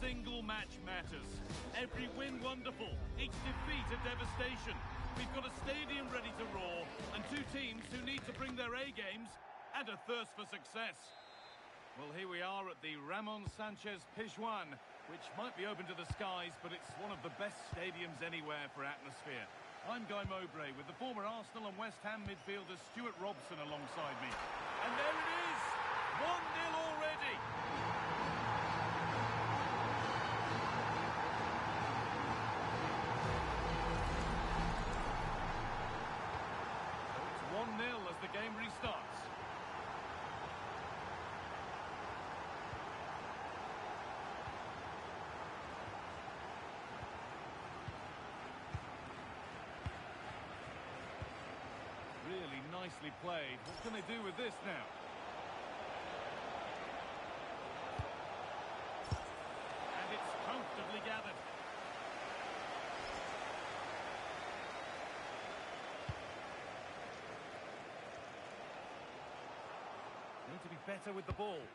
single match matters. Every win wonderful, each defeat a devastation. We've got a stadium ready to roar, and two teams who need to bring their A-games and a thirst for success. Well, here we are at the Ramon Sanchez Pizjuan, which might be open to the skies, but it's one of the best stadiums anywhere for atmosphere. I'm Guy Mowbray with the former Arsenal and West Ham midfielder Stuart Robson alongside me. And there it is! 1-0 already! So it's 1-0 as the game restarts. Really nicely played. What can they do with this now? And it's comfortably gathered. Need to be better with the ball.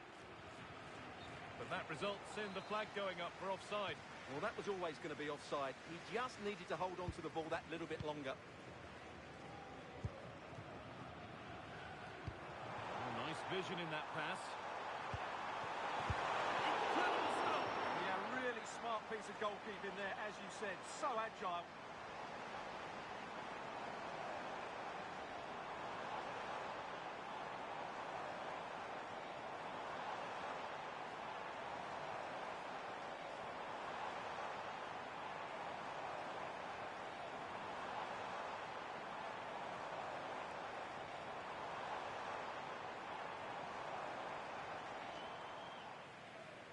But that results in the flag going up for offside. Well, that was always going to be offside. He just needed to hold on to the ball that little bit longer. Nice vision in that pass. Incredible stop! Yeah, really smart piece of goalkeeping there, as you said. So agile.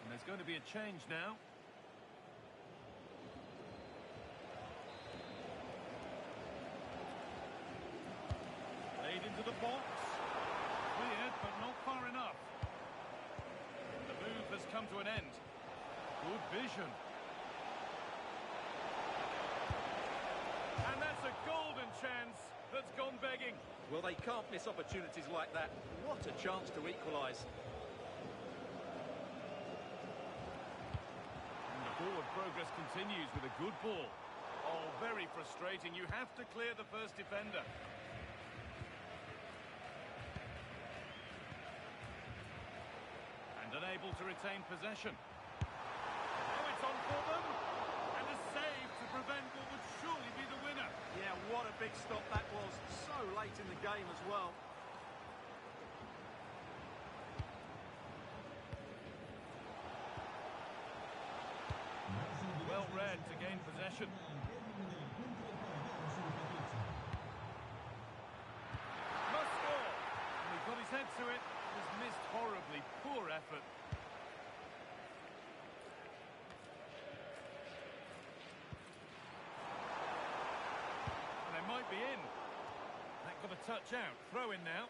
And there's going to be a change now. Played into the box. Cleared, but not far enough. The move has come to an end. Good vision. And that's a golden chance that's gone begging. Well, they can't miss opportunities like that. What a chance to equalise. Forward progress continues with a good ball. Oh, very frustrating. You have to clear the first defender. And unable to retain possession. Oh, it's on for them. And a save to prevent what would surely be the winner. Yeah, what a big stop that was. So late in the game as well. Well read to gain possession. Must score! And he got his head to it. Just missed horribly. Poor effort. And they might be in. That got a touch out. Throw in now.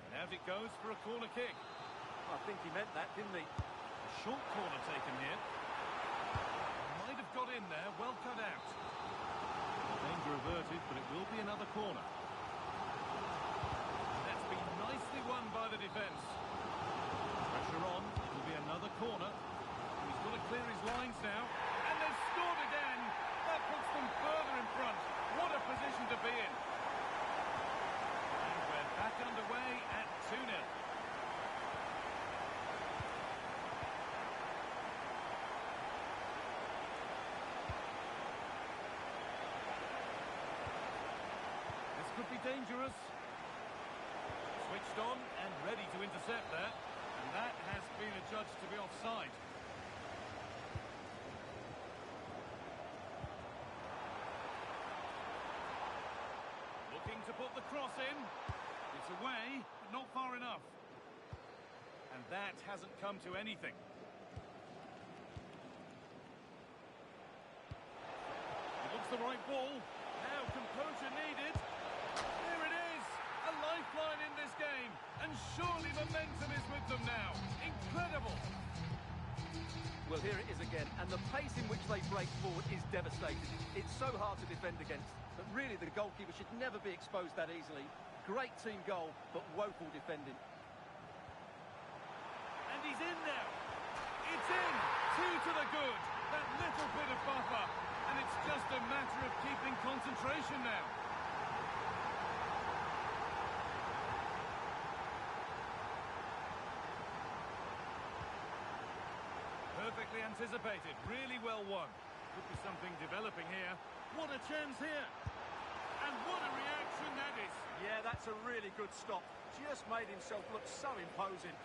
And out it goes for a corner kick. I think he meant that, didn't he? A short corner taken here. Might have got in there, well cut out. Danger averted, but it will be another corner. That's been nicely won by the defence. Pressure on, it will be another corner. He's got to clear his lines now. And they've scored again! That puts them further in front. What a position to be in. And we're back underway at 2-0. Could be dangerous. Switched on and ready to intercept that. And that has been adjudged to be offside. Looking to put the cross in. It's away, but not far enough. And that hasn't come to anything. It looks the right ball. Now composure needed. A lifeline in this game, and surely momentum is with them now. Incredible! Well, here it is again, and the pace in which they break forward is devastating. It's so hard to defend against, but really the goalkeeper should never be exposed that easily. Great team goal, but woeful defending. he's in now. It's in. 2 to the good. That little bit of buffer. And it's just a matter of keeping concentration now. Perfectly anticipated. Really well won. Could be something developing here. What a chance here. And what a reaction that is. Yeah, that's a really good stop. Just made himself look so imposing.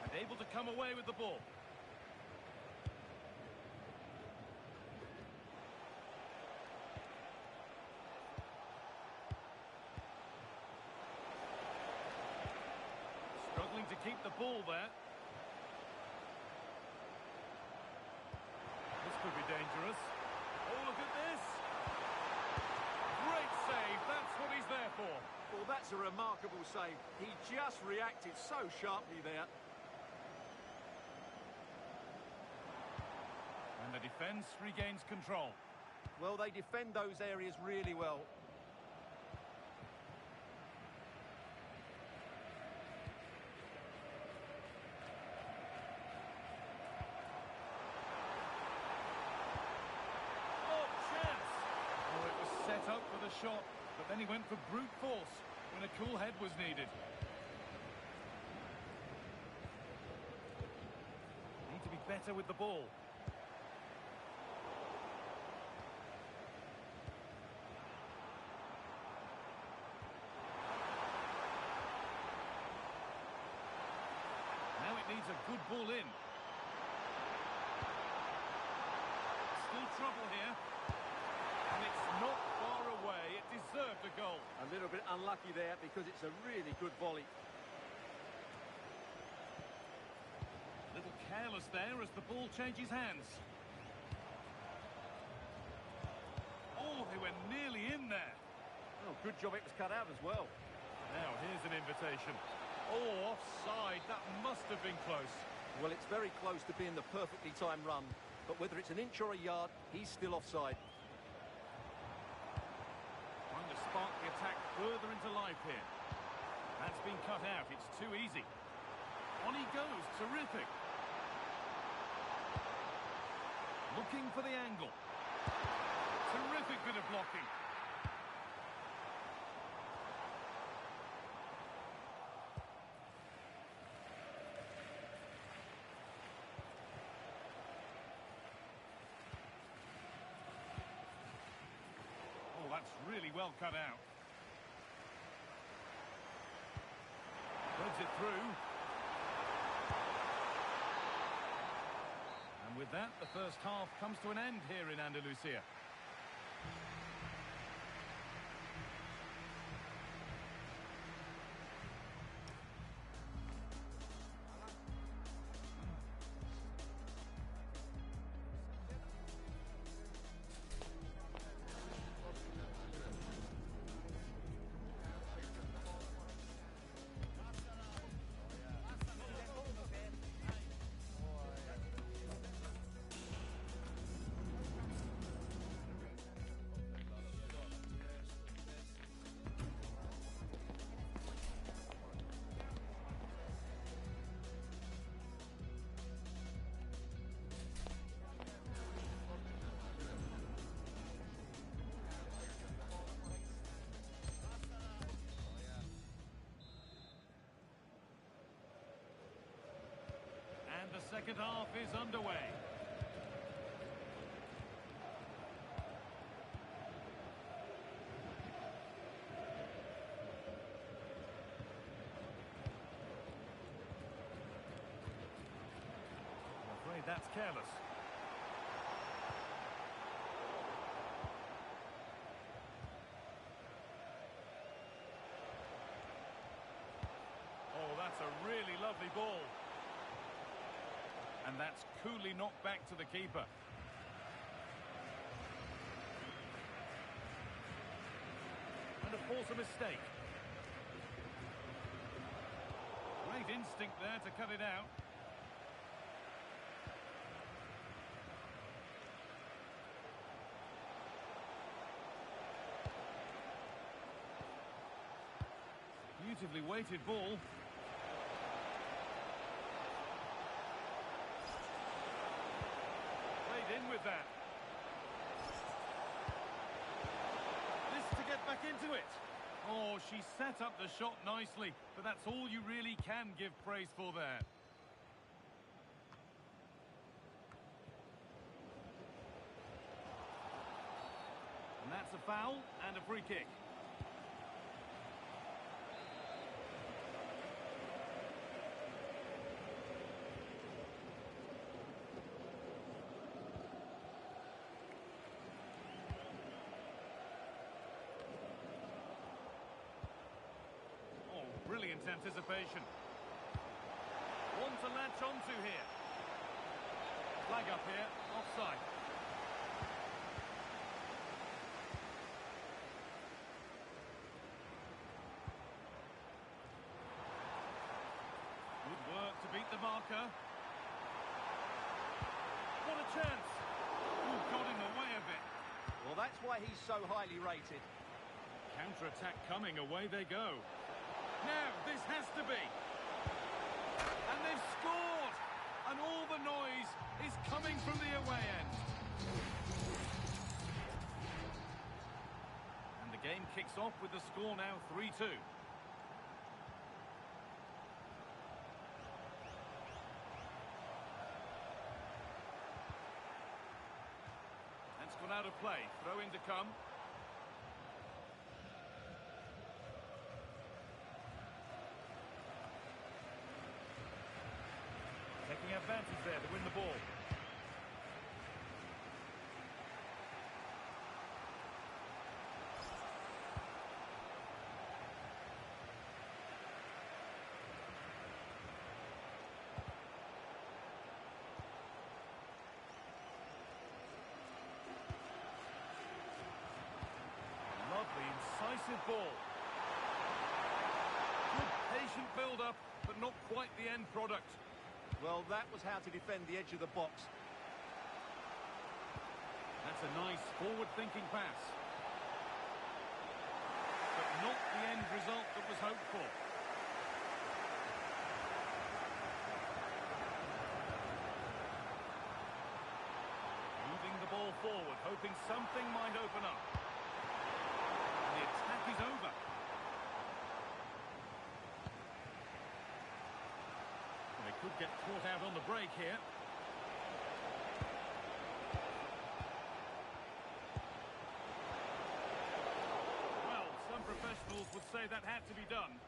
And able to come away with the ball. Struggling to keep the ball there. This could be dangerous. Oh, look at this. Great save. That's what he's there for. Well, that's a remarkable save. He just reacted so sharply there. And the defence regains control. Well, they defend those areas really well. Set up for the shot, but then he went for brute force when a cool head was needed. Need to be better with the ball. Now it needs a good ball in. Still trouble here. And it's not far away. It deserved a goal. A little bit unlucky there because it's a really good volley. A little careless there as the ball changes hands. Oh, they were nearly in there. Oh, good job it was cut out as well. Now, here's an invitation. Oh, offside. That must have been close. Well, it's very close to being the perfectly timed run. But whether it's an inch or a yard, he's still offside. Trying to spark the attack further into life here. That's been cut out. It's too easy. On he goes. Terrific. Looking for the angle. Terrific bit of blocking. Oh, that's really well cut out. Threads it through. And with that, the first half comes to an end here in Andalusia. The second half is underway. I'm afraid that's careless. Oh, that's a really lovely ball. And that's coolly knocked back to the keeper. And to force a mistake. Great instinct there to cut it out. beautifully weighted ball. Played in with that. This to get back into it. Oh, she set up the shot nicely, but that's all you really can give praise for there. And that's a foul and a free kick. Oh, brilliant anticipation. One to latch onto here. Flag up here, offside. Good work to beat the marker. What a chance. Ooh, got in the way of it. Well, that's why he's so highly rated. Counter-attack coming, away they go. Now, this has to be. And they've scored! And all the noise is coming from the away end. And the game kicks off with the score now 3-2. That's gone out of play. Throw in to come. Taking advantage there to win the ball. Lovely, incisive ball. Good patient build-up, but not quite the end product. Well, that was how to defend the edge of the box. That's a nice forward-thinking pass. But not the end result that was hoped for. Moving the ball forward, hoping something might open up. And the attack is over. They could get caught out on the break here. Well, some professionals would say that had to be done.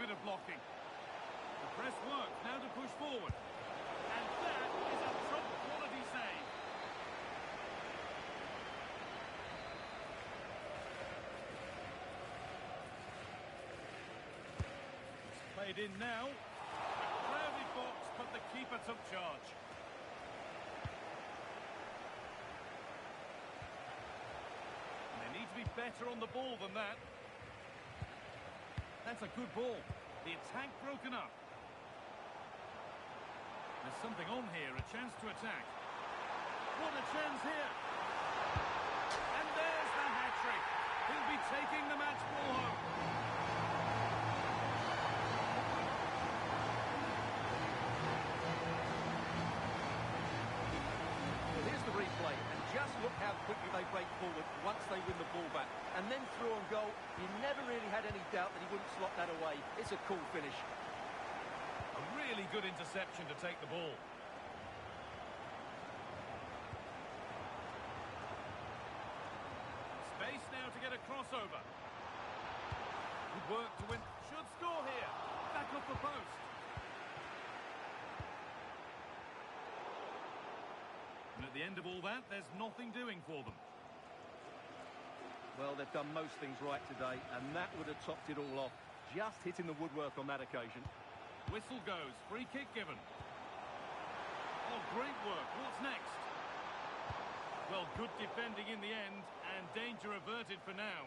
Bit of blocking. The press works, now to push forward. And that is a top quality save. It's played in now. A crowded box, but the keeper took charge. And they need to be better on the ball than that. That's a good ball. The attack broken up. There's something on here, a chance to attack. What a chance here. And there's the hat-trick. He'll be taking the match ball home. Well, here's the replay, and just look how quickly they break forward once they win the ball back. And then through on goal, you never really had any doubt that he wouldn't slot that away. It's a cool finish. A really good interception to take the ball. Space now to get a crossover. Good work to win. Should score here. Back off the post. And at the end of all that, there's nothing doing for them. Well, they've done most things right today, and that would have topped it all off. Just hitting the woodwork on that occasion. Whistle goes, free kick given. Oh, great work. What's next? Well, good defending in the end, and danger averted for now.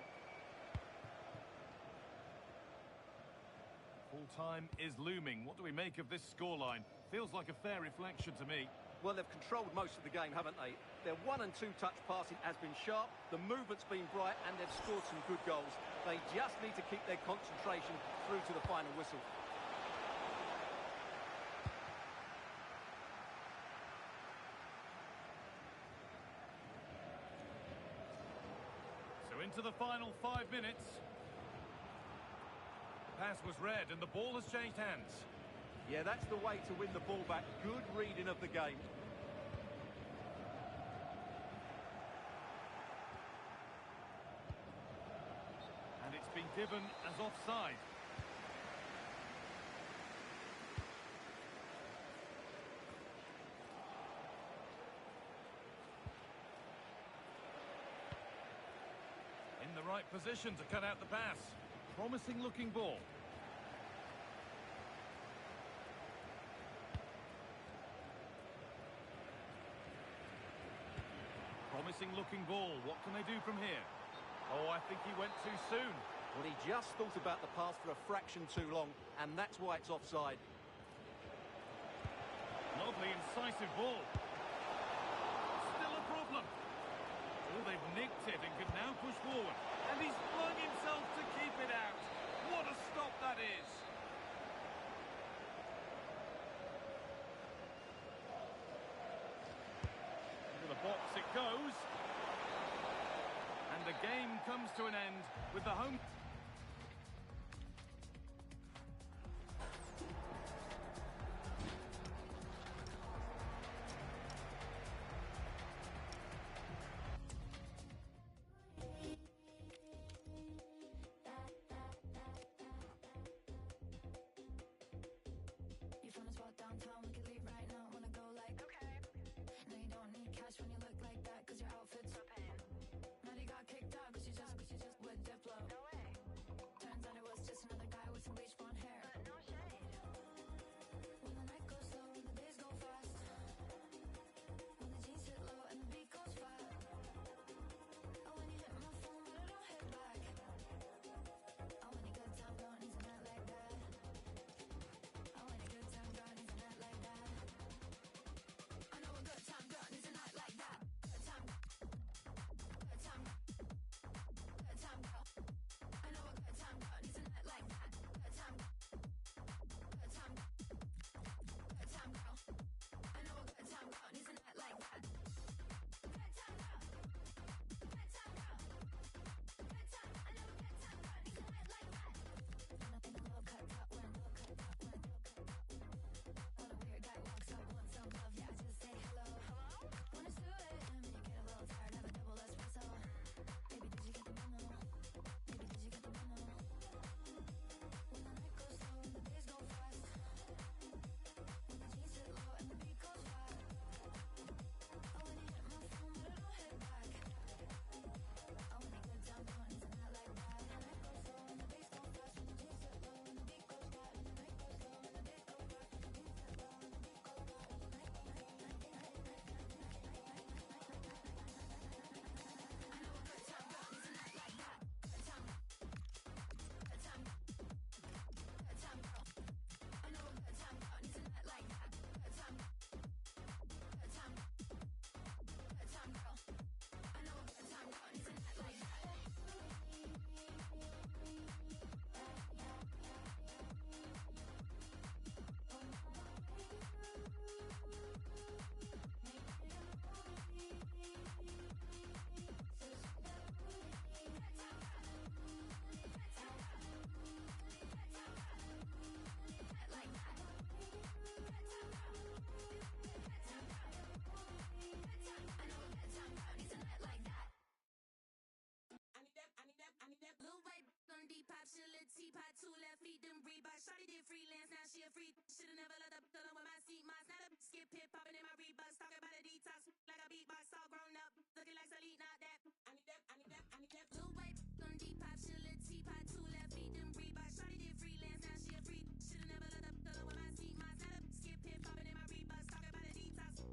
Full time is looming. What do we make of this scoreline? Feels like a fair reflection to me. Well, they've controlled most of the game, haven't they? Their 1- and 2-touch passing has been sharp, the movement's been bright, and they've scored some good goals. They just need to keep their concentration through to the final whistle. So into the final 5 minutes. Pass was read, and the ball has changed hands. Yeah, that's the way to win the ball back. Good reading of the game. And it's been given as offside. In the right position to cut out the pass. Promising looking ball. Promising looking ball. What can they do from here? Oh, I think he went too soon. Well, he just thought about the pass for a fraction too long, and that's why it's offside. Lovely, incisive ball. Still a problem. Oh, they've nicked it and can now push forward. And he's flung himself to keep it out. What a stop that is. Into the box it goes. And the game comes to an end with the home... You found a spot downtown, we can leave right now. Wanna go like, okay. No, you don't need cash when you look like that, cause your outfit's so pain. Maddie got kicked out, cause she just with Diplo. No way. Turns out it was just another guy with some bleach blonde hair. But no shade. When the night goes slow and the days go fast. When the jeans hit low and the beat goes fat. Oh, when you hit my phone, but I don't hit back. Oh, when you good time, don't need to not like that. Oh, when a good time girl needs a night like that. I know a good time girl needs a night like that. Good time, good time, good time girl. I know a good time girl needs a night like that. Good time, good time, good time girl. I know a good time girl needs a night like that. Good time girl, good time girl, good time. I know a good time girl needs a night like that. In a low cut top when. When a weird guy walks up, wants some love, yeah, I just say hello. When it's 2 a.m. and you get a little tired, have a double espresso. Baby, did you get the memo? Baby, did you get the memo? When the night goes slow and the days go fast. When the jeans hit low and the beat goes fat. Oh, when you hit my phone, but I don't hit back. Oh, when a good time girl needs a night like that. When the night goes slow and the bass goes fast. When the jeans hit low and the beat goes fat. When the night goes slow and the days go fast. When the jeans hit low and the beat goes fat. I know a good time girl needs a night like that. Good time, good time, good time girl. I know a good time girl needs a night like that. Good time, good time, good time girl. I know a good time girl needs a night like that. I need that little white on Depop, she a little teapot, 2 left feet, them Reebok. Shawty did freelance, now she a free. Shoulda never let up, fill with my seat, my not a skip hip popping in my Reeboks, talking about a detox like a beatbox, all grown up, looking like Salute, not that. I need that little white on Depop, she a little teapot, 2 left feet, them Reebok. Shawty did freelance, now she a free. Shoulda never let up, fill with my seat, my not a skip hip popping in my Reeboks, talking about a detox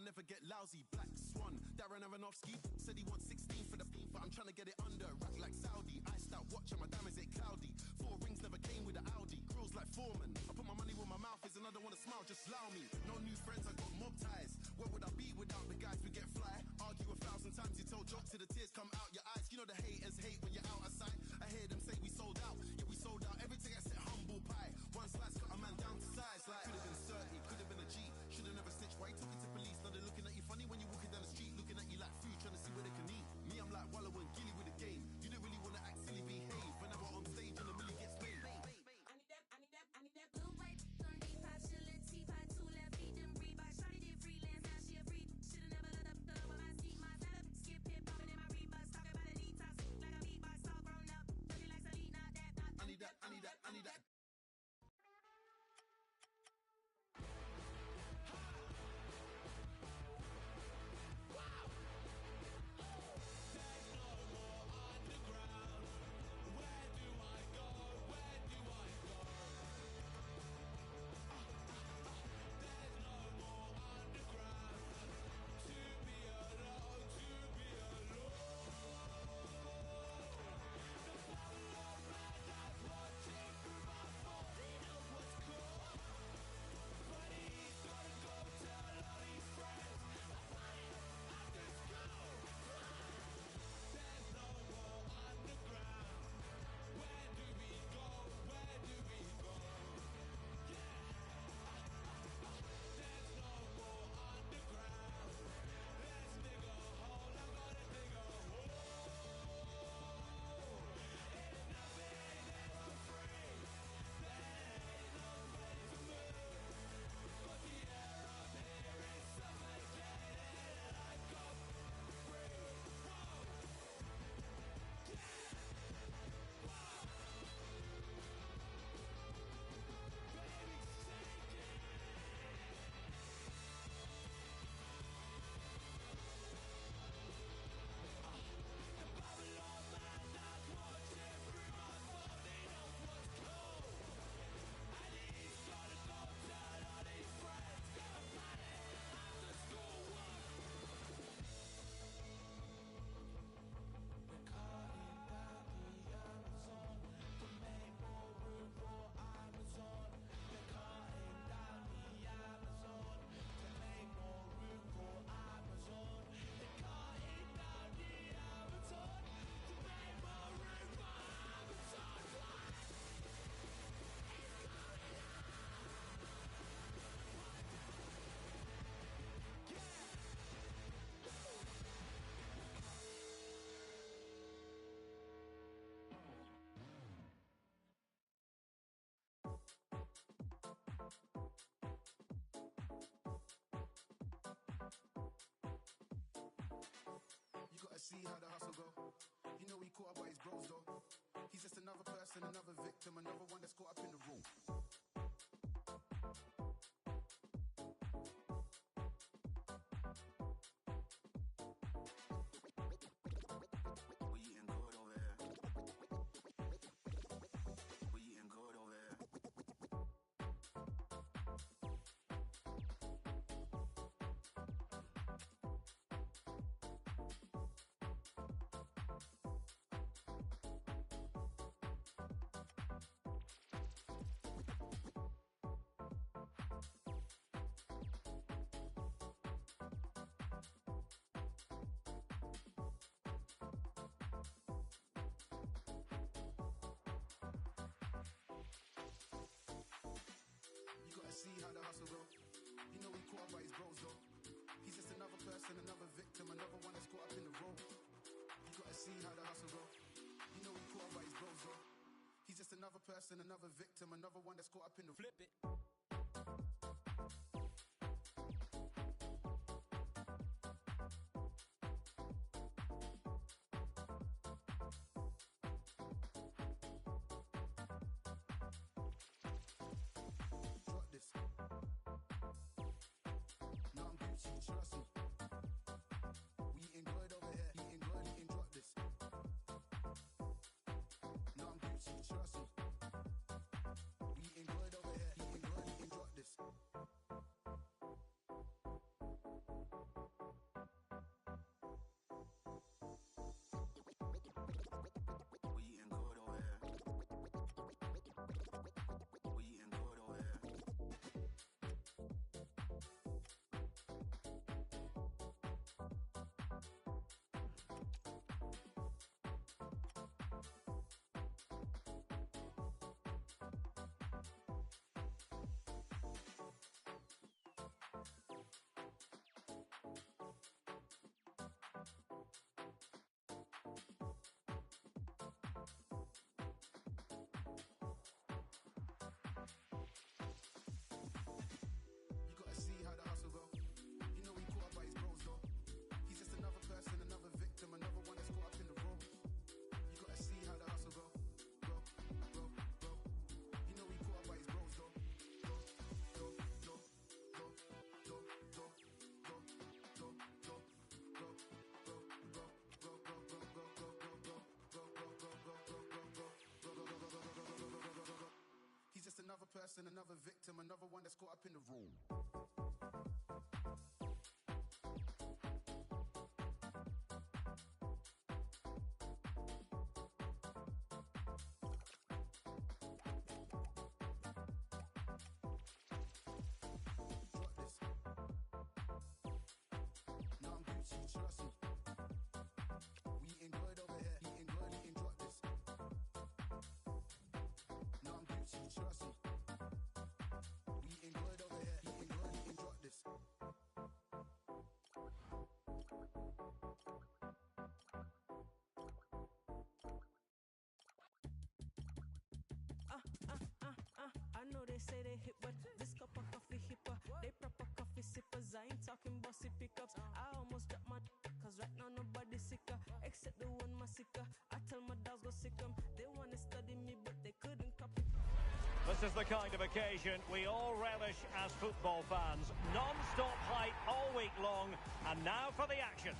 never get lousy. Black Swan, Darren Aronofsky said he wants 16 for the beat, but I'm trying to get it under. Rack like Saudi, iced out watch and my damn is it cloudy. 4 rings never came with an Audi. Grills like Foreman. I put my money where my mouth is and I don't want to smile, just allow me. No new friends, I got mob ties. Where would I be without the guys we get fly? Argue 1,000 times, you tell jokes till the tears come out your eyes. You know the haters hate when you're out of sight. I hear them say we sold out, yeah we sold out. Everything I said humble pie. One slice got a man down to size. Like could have been 30, could have been a G. Should have never snitched. Why you talking to police? Now they're looking at you funny when you're walking down the street, looking at you like food, trying to see where they can eat. Me, I'm like Wallow and Gilly with the game. You don't really want to act silly, behave. Whenever on stage and the millie gets paid. I need that blue white on Depop, chillin' T5, 2 left feet, them Reebok. Shawty did freelance, now she a freak. Shoulda never let up the with my seat, my setup. Skip hip poppin' in my Reeboks, talking about a detox, like a beatbox, all grown up. Dirty like Selena, I need that, I need that, I need that. See how the hustle go. You know he caught up by his bros though. He's just another person, another victim, another one that's caught up in the room. We eating good over here. We eating good over here. See how the hustle go. You know he caught up by his bros though. He's just another person, another victim, another one that's caught up in the role. You gotta see how the hustle go. You know he caught up by his bros though. He's just another person, another victim, another one that's caught up in the flip it. Trust me. We eating good over here. Eating good, eating drop this. No, I'm Gucci, trust me. We eating good over here. Eating good, person, another victim, another one that's caught up in the room. Trust me. We eating good over here. Eating good, eating drop this. No, I'm Gucci, trust me. We eating good over here. Eating good, eating drop this. I know they say they hit, but this cup of coffee hipper. They proper coffee sippers. I ain't talking bossy pickups. I almost dropped my cause right now nobody sicker except the one massacre. I tell my dogs go sick 'em. They wanna study me, but they couldn't copy. This is the kind of occasion we all relish as football fans. Non-stop hype all week long, and now for the action.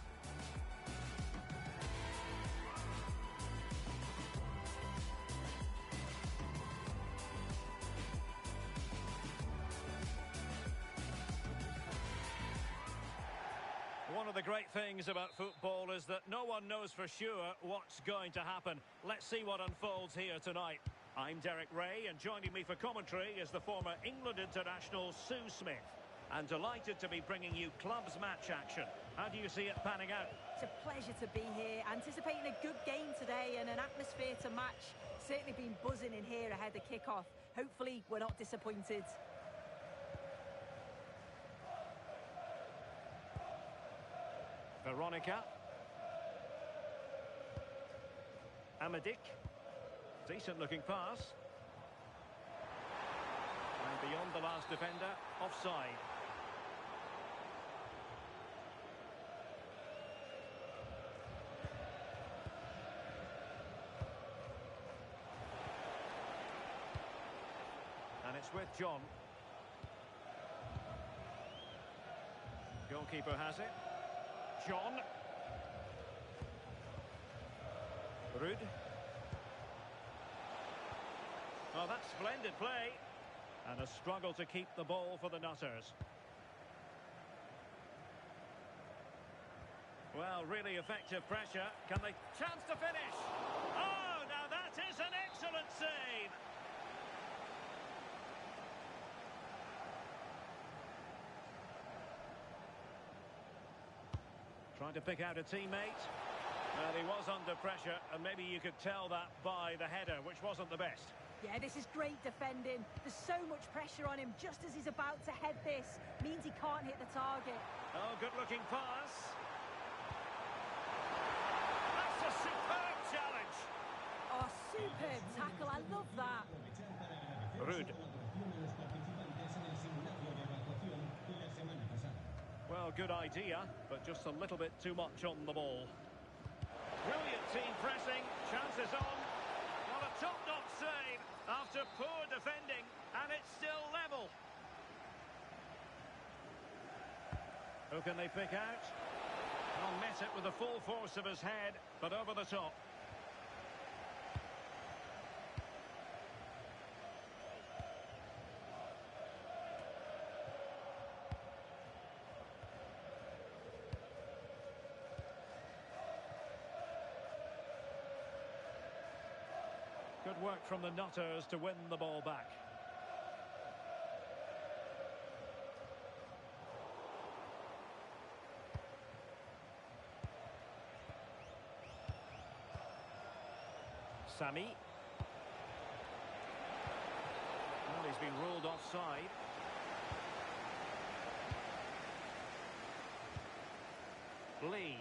One of the great things about football is that no one knows for sure what's going to happen. Let's see what unfolds here tonight. I'm Derek Ray, and joining me for commentary is the former England international Sue Smith. And delighted to be bringing you clubs match action. How do you see it panning out? It's a pleasure to be here. Anticipating a good game today and an atmosphere to match. Certainly been buzzing in here ahead of kick-off. Hopefully we're not disappointed. Veronica. Amadik. Decent looking pass. And beyond the last defender, offside. And it's with John. Goalkeeper has it. John. Ruud. Well, that's splendid play. And a struggle to keep the ball for the Nutters. Well, really effective pressure. Can they... Chance to finish! Oh, now that is an excellent save! Trying to pick out a teammate. Well, he was under pressure, and maybe you could tell that by the header, which wasn't the best. Yeah, this is great defending. There's so much pressure on him just as he's about to head this. Means he can't hit the target. Oh, good-looking pass. That's a superb challenge. Oh, superb tackle. I love that. Ruud. Well, good idea, but just a little bit too much on the ball. Brilliant team pressing, chances on. Well, a top-notch save after poor defending, and it's still level. Who can they pick out? Well, met it with the full force of his head, but over the top. Good work from the Nutters to win the ball back. Sami. Well, he's been ruled offside. Lee.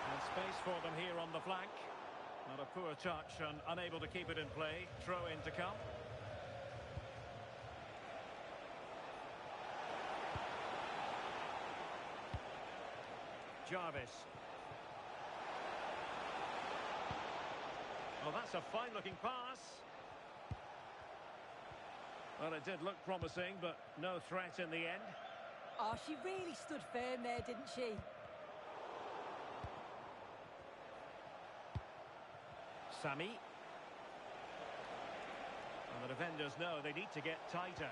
And space for them here on the flank. Not a poor touch and unable to keep it in play. Throw in to come. Jarvis. Well, that's a fine-looking pass. Well, it did look promising, but no threat in the end. Oh, she really stood firm there, didn't she? Sami. And the defenders know they need to get tighter,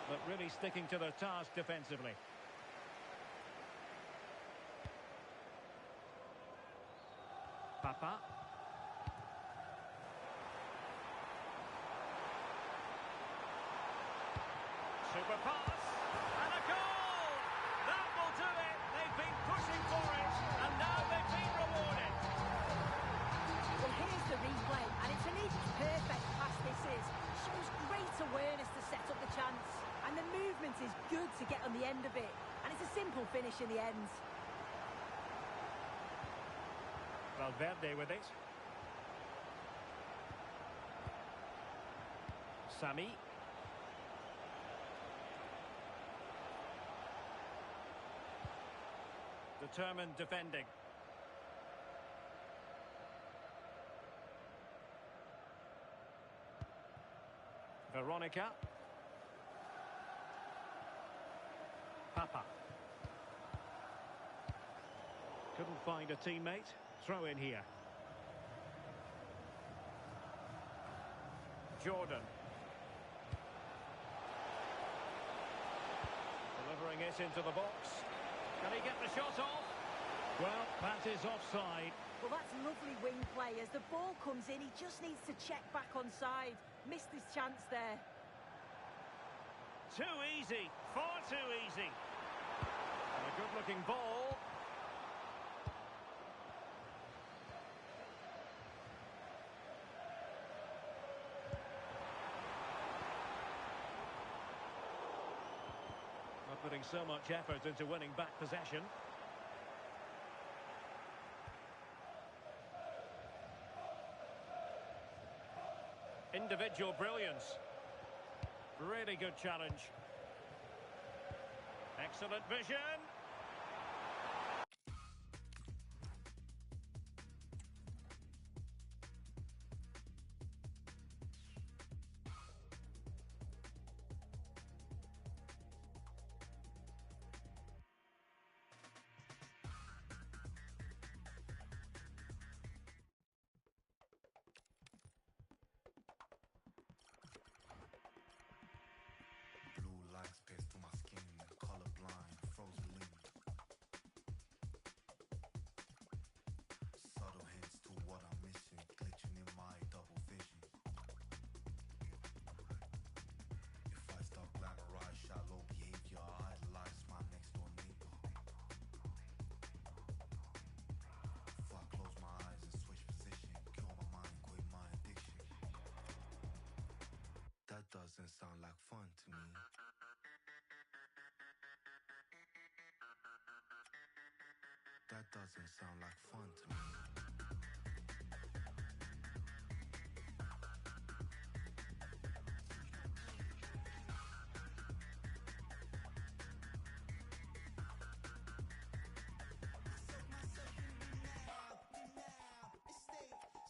but really sticking to their task defensively. Papa. Super pass, and a goal! That will do it! They've been pushing for it, and now they've been rewarded. Well, here's the replay, and it's an perfect pass this is. Shows great awareness to set up the chance, and the movement is good to get on the end of it, and it's a simple finish in the end. Valverde with it. Sami. Determined defending. Veronica. Papa. Couldn't find a teammate. Throw in here. Jordan. Delivering it into the box. Can he get the shot off? Well, that is offside. Well, that's lovely wing play. As the ball comes in, he just needs to check back onside. Missed his chance there. Too easy. Far too easy. And a good-looking ball. Not putting so much effort into winning back possession. Individual brilliance. Really good challenge. Excellent vision. Blue lights pierce through my skin, colorblind, frozen lean. Subtle hints to what I'm missing, glitching in my double vision. If I start glamorize shallow behavior, I idolize my next door neighbor. If I close my eyes and switch position, kill my mind, quit my addiction. That doesn't sound like fun to me. That doesn't sound like fun to me.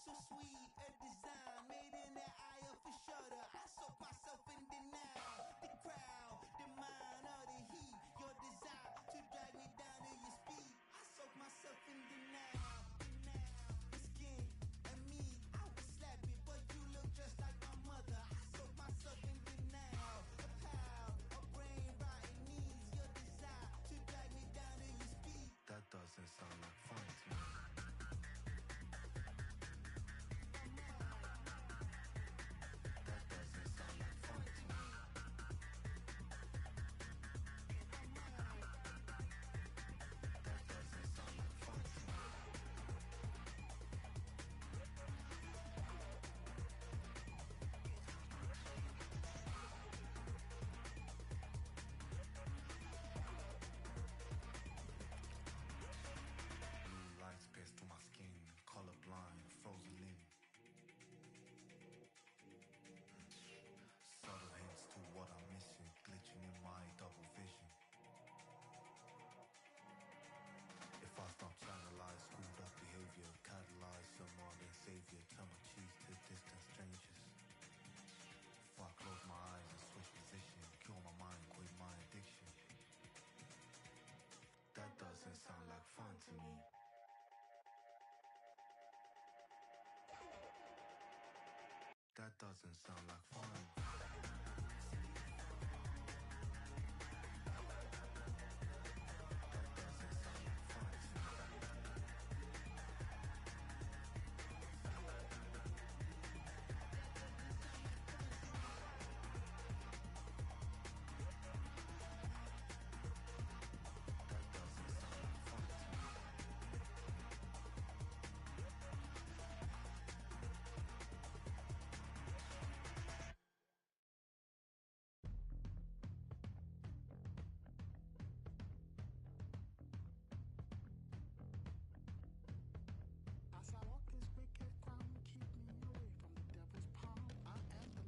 So sweet, a design made in the eye of a shutter. I soak myself in denial. The crowd, the mind of the heat. Your desire to drag me down to your speed. I soak myself in denial. That doesn't sound like fun. As I walk this wicked ground, keep me away from the devil's palm. I am the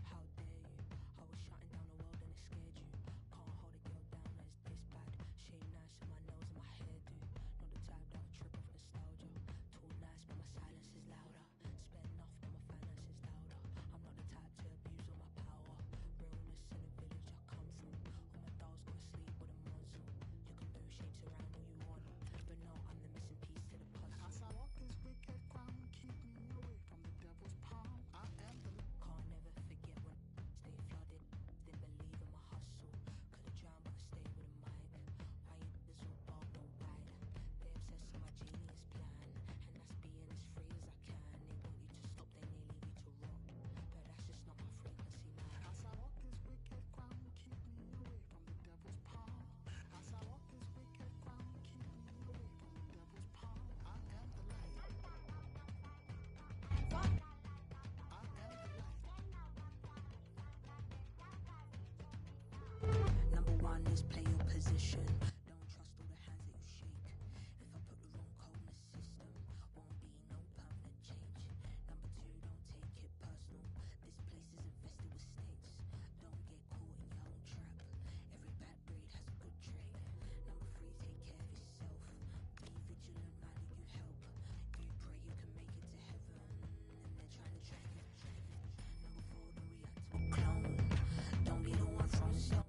How dare you? I was shutting down the world and it scared you. Can't hold a girl down as this bad. She ain't nice with my nails and my hairdo. Not the type that would trip off nostalgia. Too nice but my silence is louder. Spend enough but my finances louder. I'm not the type to abuse all my power. Realness in the village I come from. All my dolls go to sleep with a muzzle. You can do shapes around all you want, but no, I'm the missing piece to the puzzle. As I walk this wicked ground, keep me away from the devil's palm. I am the Can't never forget when stay flooded. Didn't believe in my hustle. Could've drowned but I stayed with a mic. Why you niggas all dark no white? They obsessed with my genius plan, and that's being as free as I can. They want you to stop, then they leave you to rot. But that's just not my frequency, man. As I walk this wicked ground, keep me away from the devil's palm. As I walk this wicked ground, keep me away from the devil's palm. I am the light. I am the light. Number one is play your position. Don't trust all the hands that you shake. If I put the wrong code in the system, won't be no permanent change. Number two, don't take it personal. This place is infested with snakes. Don't get caught in your own trap. Every bad breed has a good trait. Number three, take care of yourself. Be vigilant, man, who you help. You pray you can make it to heaven, and they're trying to track you. Number four, don't react to a clone. Don't be the one throwing stones.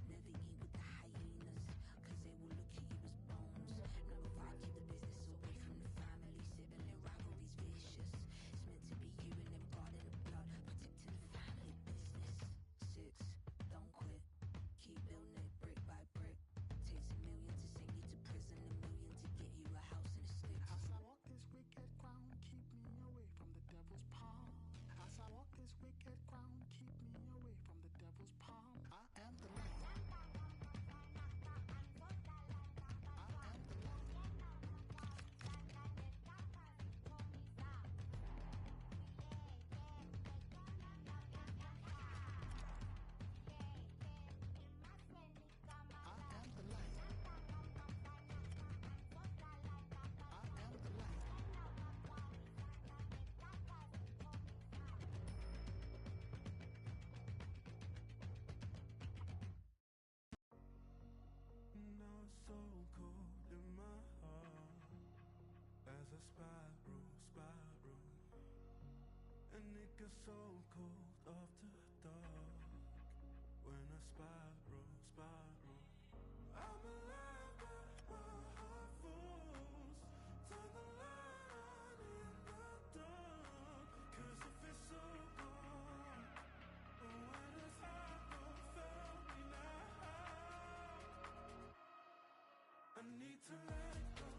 Never eat with the hyenas, cause they will look at you as bones. Number five, keep the business away from the family. Sibling rivalries vicious. It's meant to be you and them guarding the blood, protecting the family business. Six, don't quit. Keep building it brick by brick. Takes $1 million to send you to prison, $1 million to get you a house in the sticks. As I walk this wicked ground, keep me away from the devil's palm. As I walk this wicked ground, keep me away from the devil's palm. I am the light. I am the light. I am the light. I am the light. Now it's so cold in my heart as I spiral. And it gets so cold after dark when I spiral. I'm alive but my heart falls. Turn the light on in the dark, cause if it's so cold, why does heart not fail me now? I need to let it go,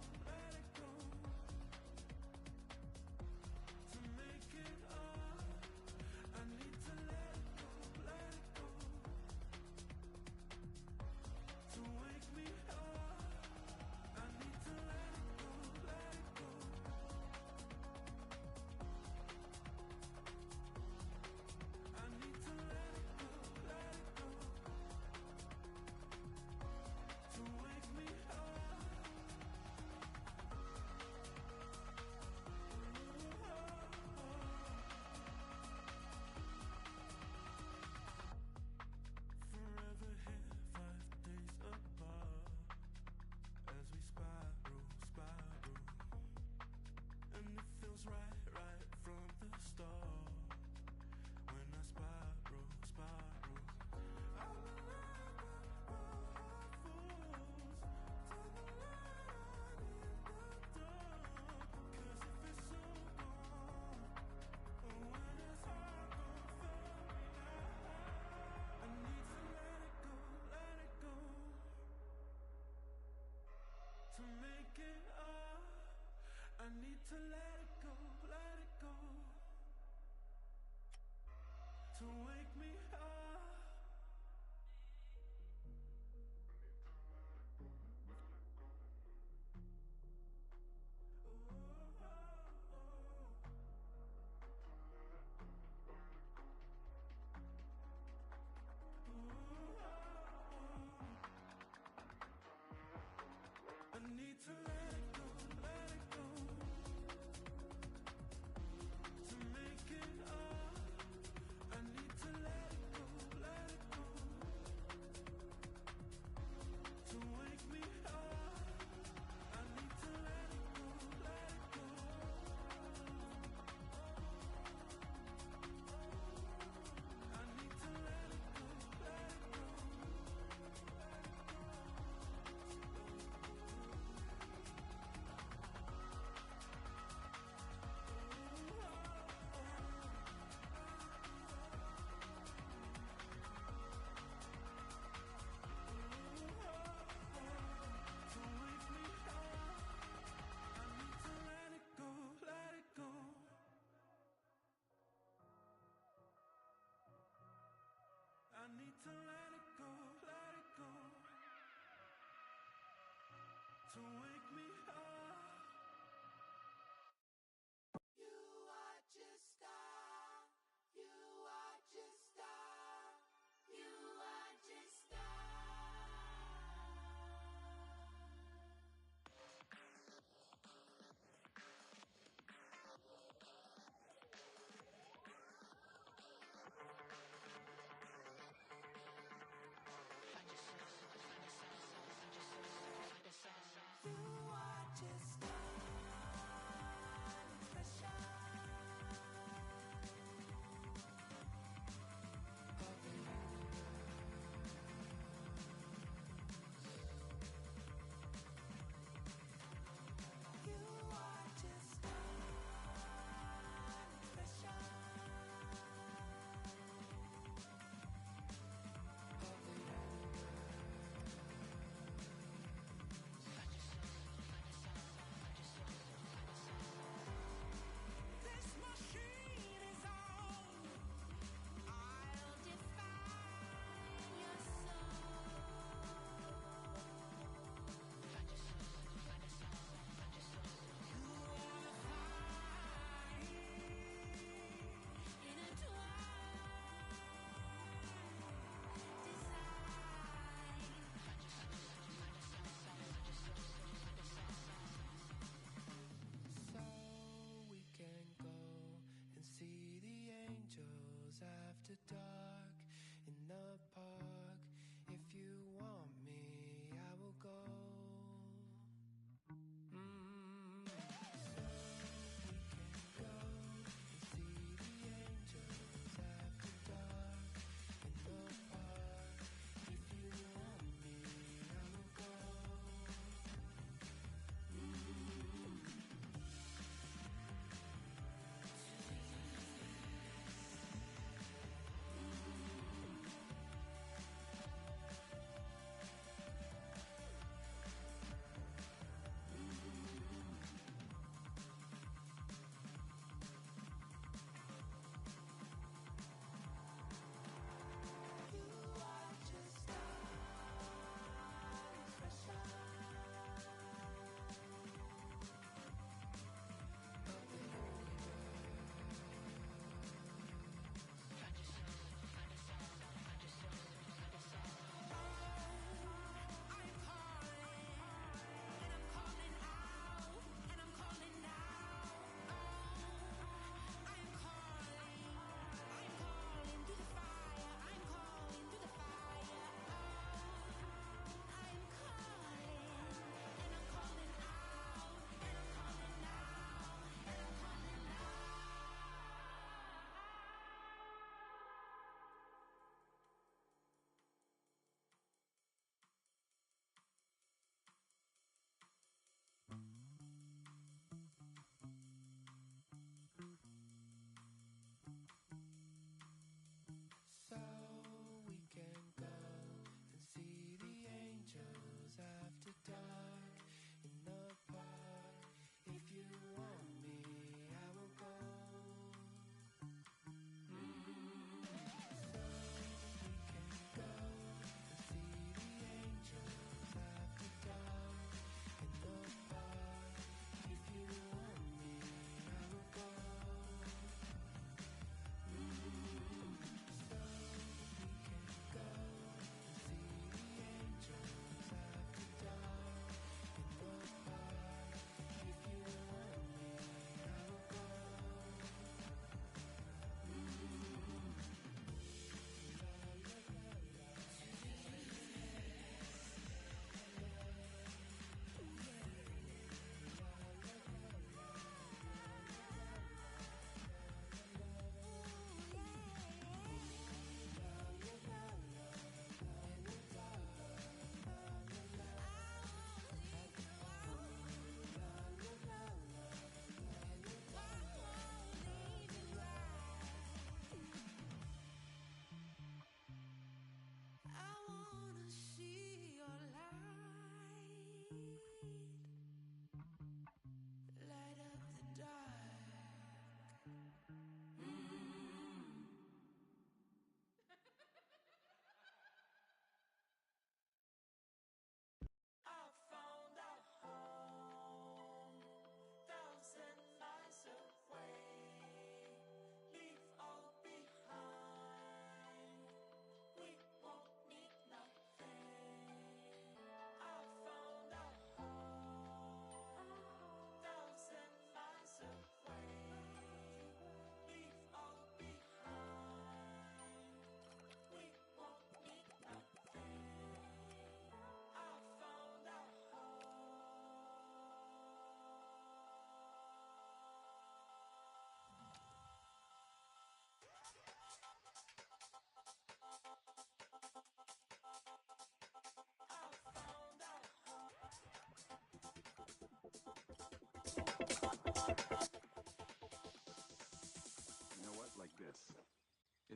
to make it up. I need to let it go, to let it go, to wake me up. You are just star. You are just star. You are just star. You are just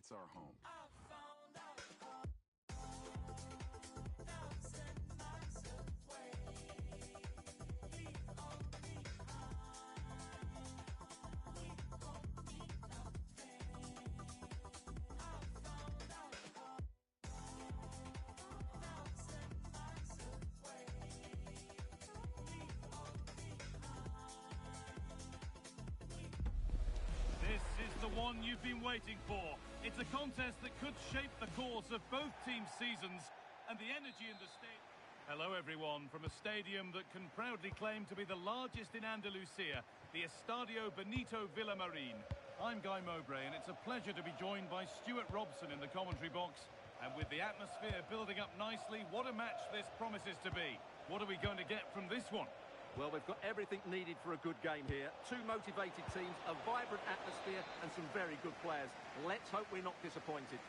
It's our home. The one you've been waiting for. It's a contest that could shape the course of both teams' seasons, and the energy in the stadium. Hello everyone, from a stadium that can proudly claim to be the largest in Andalusia, the Estadio Benito Villamarín. I'm Guy Mowbray, and it's a pleasure to be joined by Stuart Robson in the commentary box. And with the atmosphere building up nicely, what a match this promises to be. What are we going to get from this one? Well, we've got everything needed for a good game here. Two motivated teams, a vibrant atmosphere and some very good players. Let's hope we're not disappointed.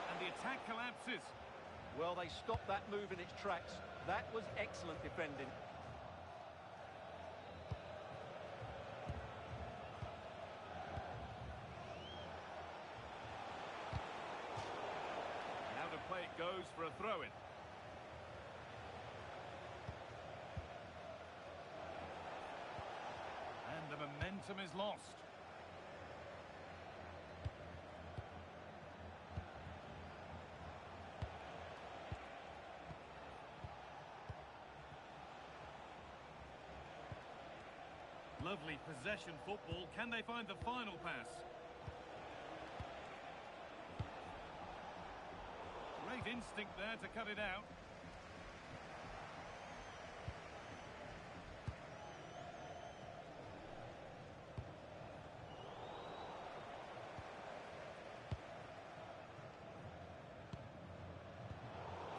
And the attack collapses. Well, they stopped that move in its tracks. That was excellent defending. Now the play it goes for a throw-in. And the momentum is lost. Lovely possession football. Can they find the final pass? Great instinct there to cut it out.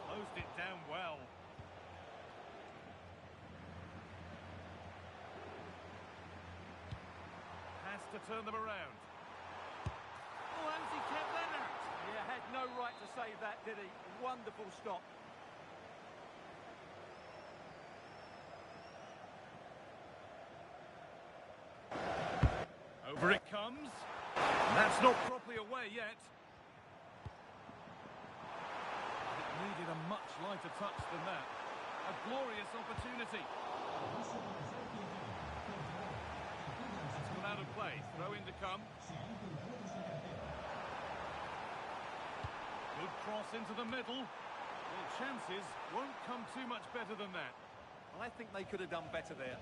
Closed it down well. To turn them around. Oh, and he kept that out. Yeah, had no right to save that, did he? Wonderful stop. Over it comes. That's not properly away yet. It needed a much lighter touch than that. A glorious opportunity. Out of play, throw in to come. Good cross into the middle. Well, chances won't come too much better than that. I think they could have done better there.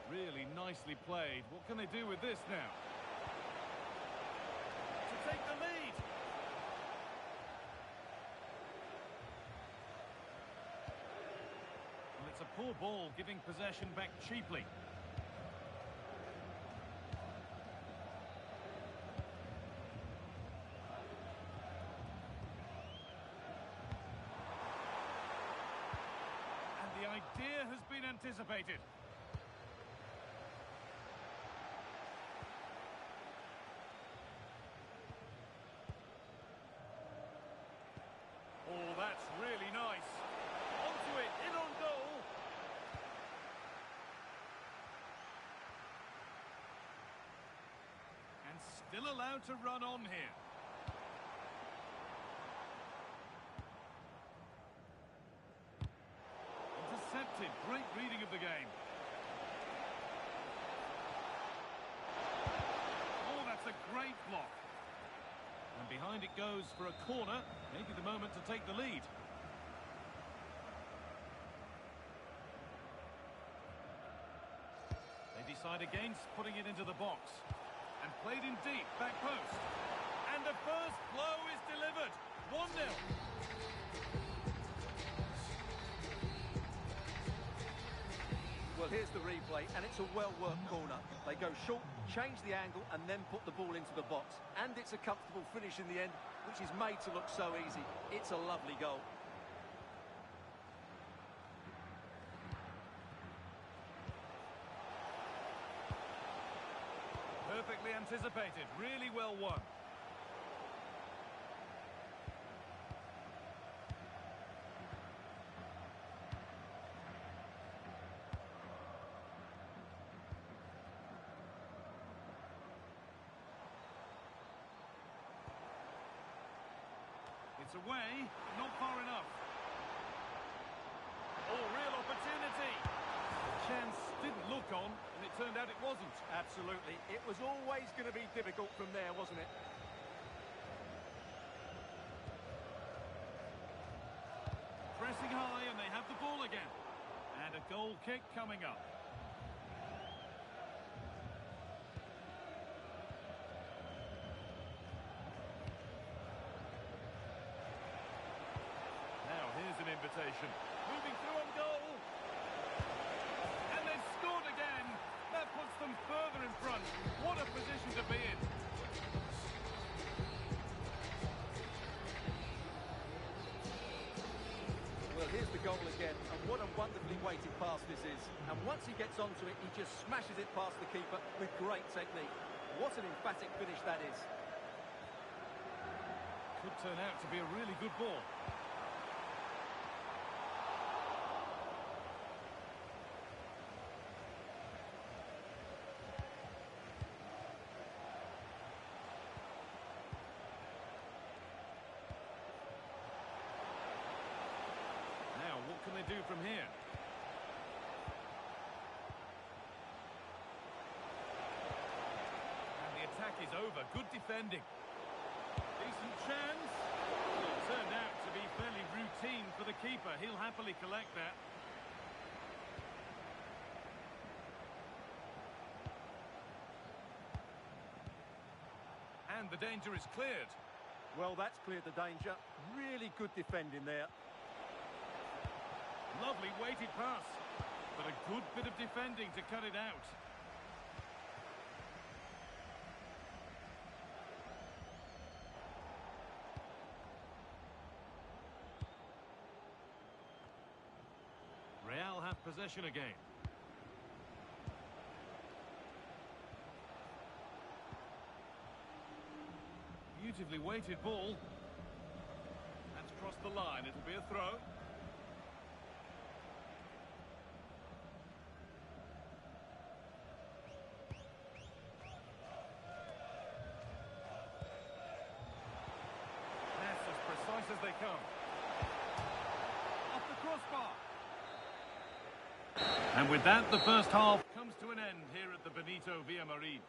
Really nicely played. What can they do with this now? To take the lead. It's a poor ball, giving possession back cheaply. And the idea has been anticipated. Oh, that's really nice. Onto it, in on goal. Still allowed to run on here. Intercepted. Great reading of the game. Oh, that's a great block. And behind it goes for a corner. Maybe the moment to take the lead. They decide against putting it into the box. And played in deep, back post. And the first blow is delivered. 1-0. Well, here's the replay, and it's a well-worked corner. They go short, change the angle, and then put the ball into the box. And it's a comfortable finish in the end, which is made to look so easy. It's a lovely goal. perfectly anticipated, really well won. It's away, but not far enough. Oh, real opportunity. The chance didn't look on, and it turned out it wasn't. Absolutely. It was always going to be difficult from there, wasn't it? Pressing high, and they have the ball again. And a goal kick coming up. Now, here's an invitation. Moving through on goal. And they've scored again. That puts them further in front. What a position to be in. Well, here's the goal again, and what a wonderfully weighted pass this is. And once he gets onto it, he just smashes it past the keeper with great technique. What an emphatic finish that is. Could turn out to be a really good ball. Now, what can they do from here? And the attack is over. Good defending. Decent chance. Well, it turned out to be fairly routine for the keeper. He'll happily collect that. And the danger is cleared. Well, that's cleared the danger. Really good defending there. Lovely weighted pass. But a good bit of defending to cut it out. Real have possession again. Beautifully weighted ball. That's crossed the line. It'll be a throw. That's as precise as they come. Off the crossbar. And with that, the first half comes to an end here at the Benito Villamarín.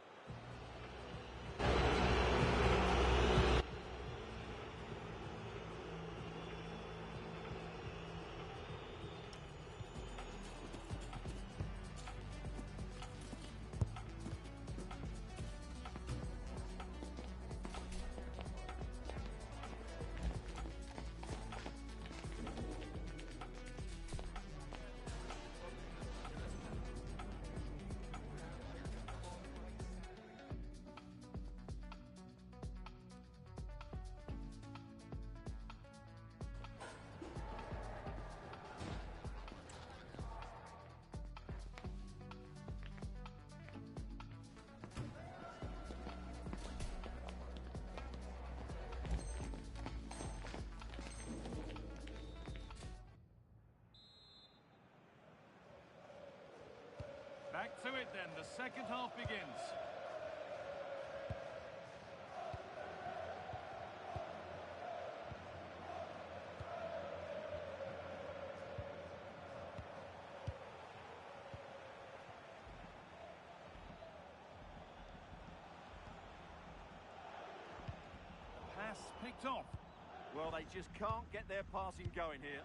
Back to it then, the second half begins. Pass picked off. Well, they just can't get their passing going here.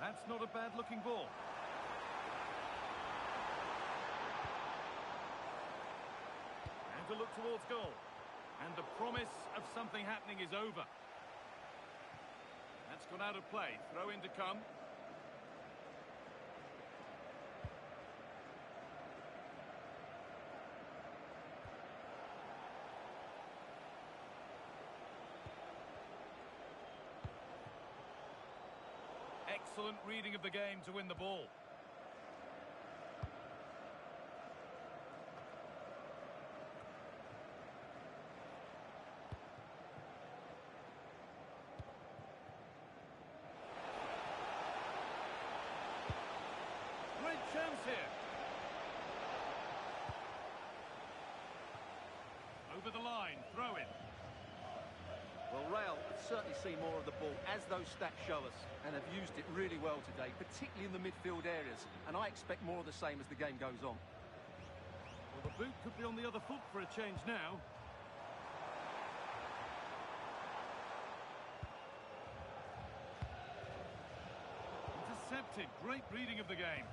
That's not a bad-looking ball. And to look towards goal. And the promise of something happening is over. That's gone out of play. Throw in to come. Excellent reading of the game to win the ball. Great chance here. Over the line, throw in. Well, Real have certainly seen more of the ball, as those stats show us, and have used it really well today, particularly in the midfield areas. And I expect more of the same as the game goes on. Well, the boot could be on the other foot for a change now. Intercepted. Great reading of the game.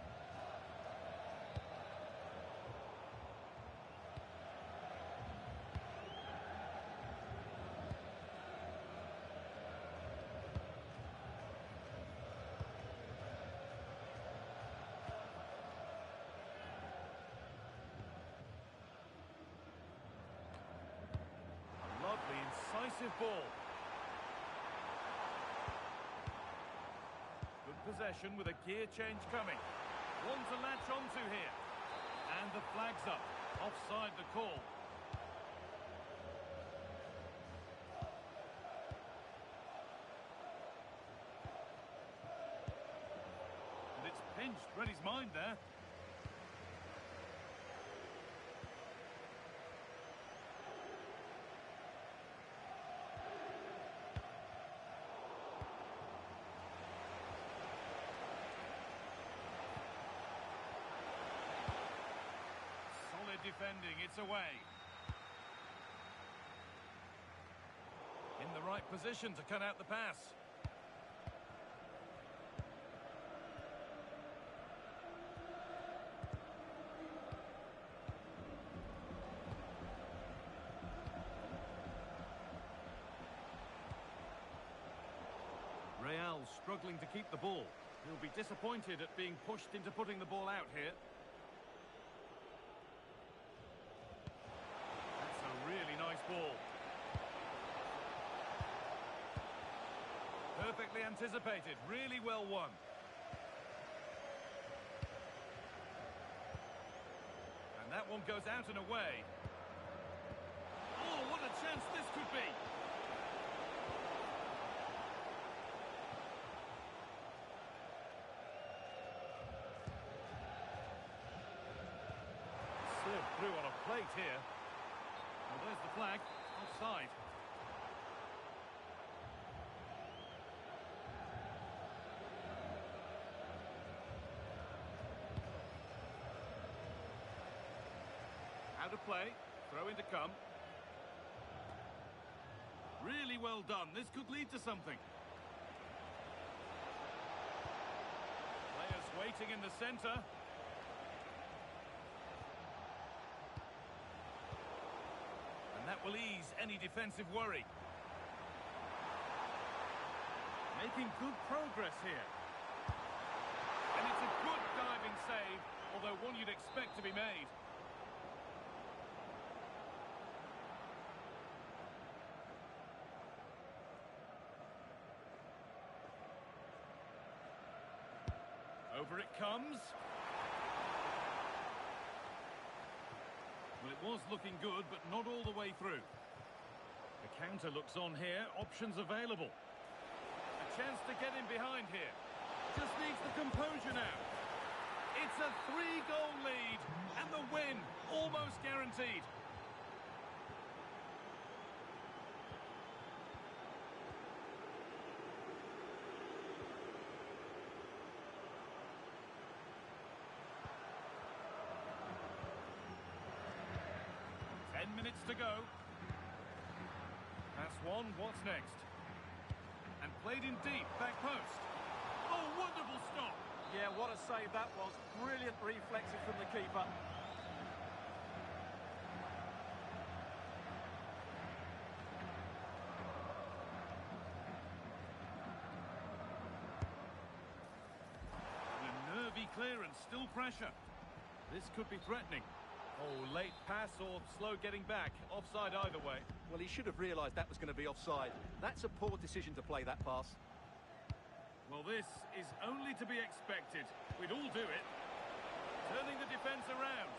Lovely, incisive ball. Good possession with a gear change coming. One to latch onto here. And the flag's up. Offside the call. And it's pinched. Read his mind there. Defending, it's away. In the right position to cut out the pass. Real struggling to keep the ball. He'll be disappointed at being pushed into putting the ball out here. Really nice ball. Perfectly anticipated, really well won. And that one goes out and away. Oh, what a chance this could be. Served through on a plate here. Well, there's the flag. Offside. Out of play. Throw in to come. Really well done. This could lead to something. Players waiting in the centre. That will ease any defensive worry. Making good progress here. And it's a good diving save, although one you'd expect to be made. Over it comes. Well, it was looking good, but not all the way through. The counter looks on here. Options available. A chance to get in behind here. Just needs the composure now. It's a 3-goal lead, and the win almost guaranteed. Minutes to go. That's one. What's next? And played in deep, back post. Oh, wonderful stop. Yeah, what a save that was. Brilliant reflexes from the keeper. And a nervy clearance, still pressure. This could be threatening. Oh, late pass or slow getting back. Offside either way. Well, he should have realised that was going to be offside. That's a poor decision to play that pass. Well, this is only to be expected. We'd all do it. Turning the defence around.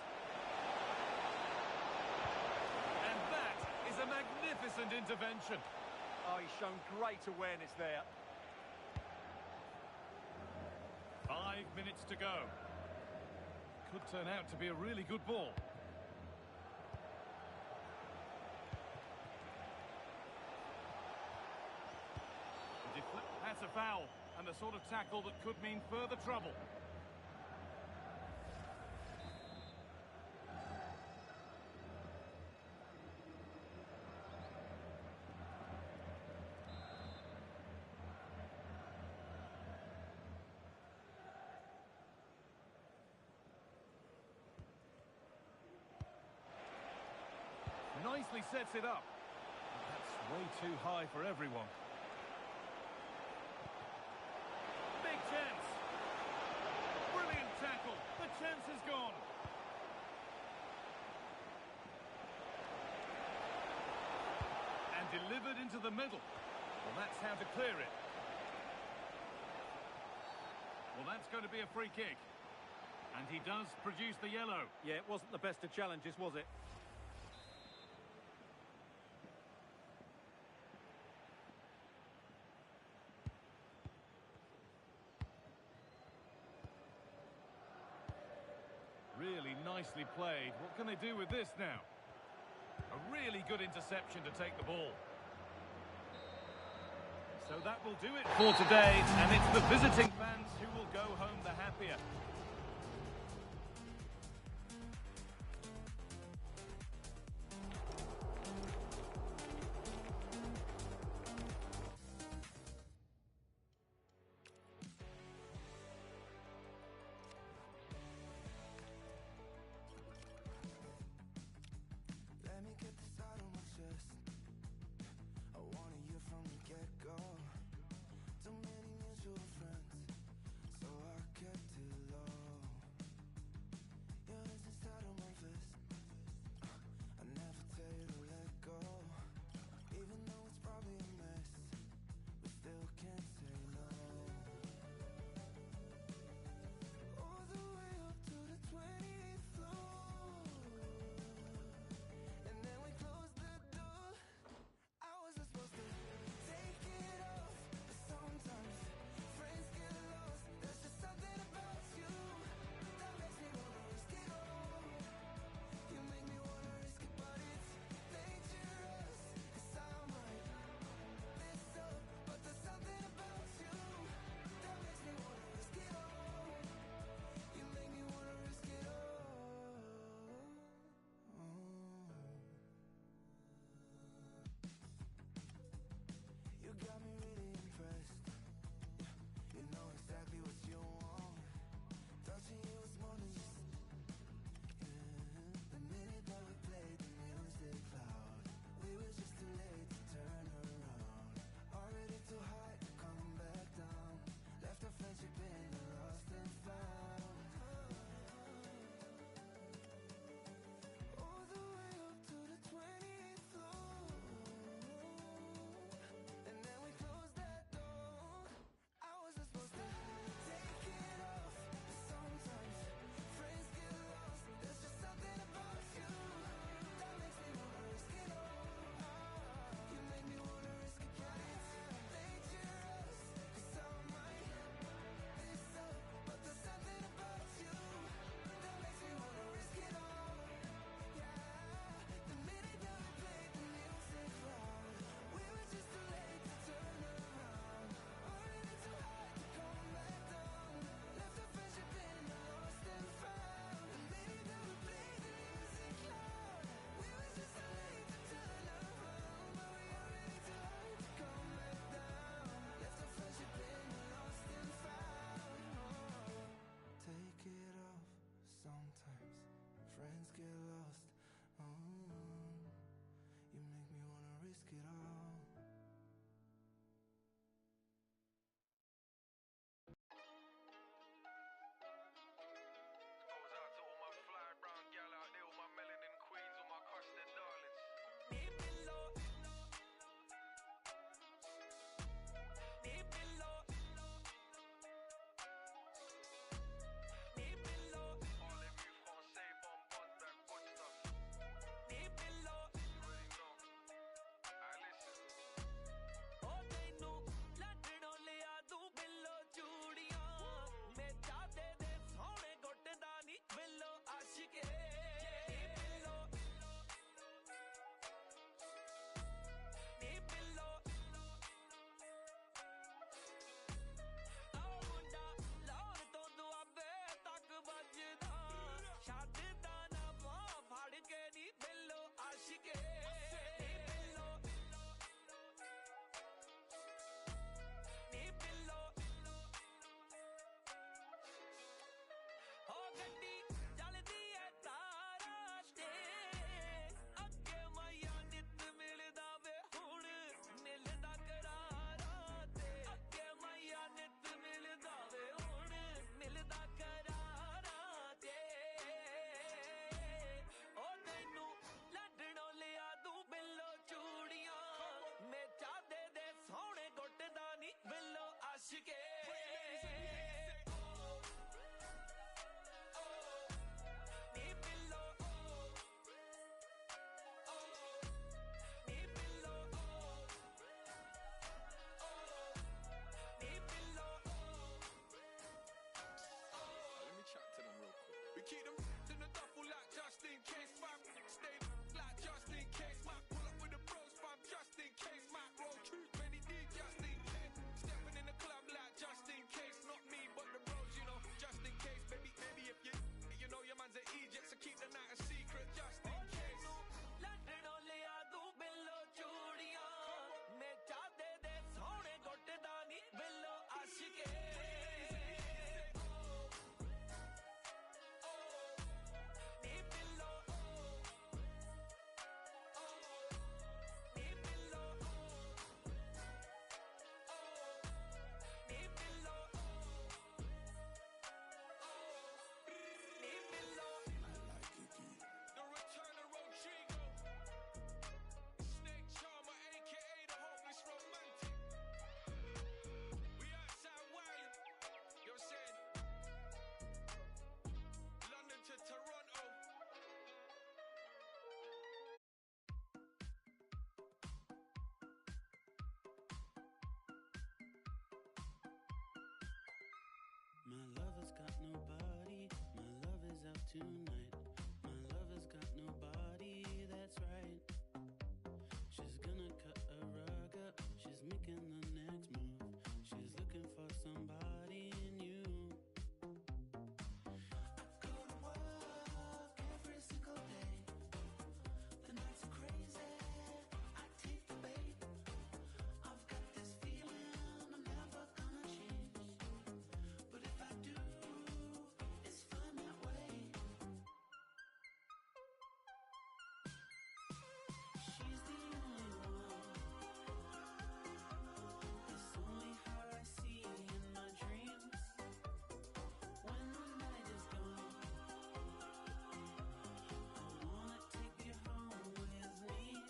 And that is a magnificent intervention. Oh, he's shown great awareness there. 5 minutes to go. Could turn out to be a really good ball. That's a foul, and the sort of tackle that could mean further trouble. Nicely sets it up. That's way too high for everyone. Big chance. Brilliant tackle. The chance is gone. And delivered into the middle. Well, that's how to clear it. Well, that's going to be a free kick. And he does produce the yellow. Yeah, it wasn't the best of challenges, was it? Really nicely played. What can they do with this now? A really good interception to take the ball. So that will do it for today, and it's the visiting fans who will go home the happier. Let me get this out of my chest. I wanted you from the get-go. Too many mutual friends, so I kept it low. tonight. My lover's got nobody, that's right. She's gonna cut a rug up, she's making the next move. She's looking for somebody new. I go to work every single day. The nights are crazy, I take the bait. I've got this feeling I'm never gonna change. But if I do, it's fine that way. She's the only one. It's only her I see in my dreams. When the night is gone, I wanna take you home with me.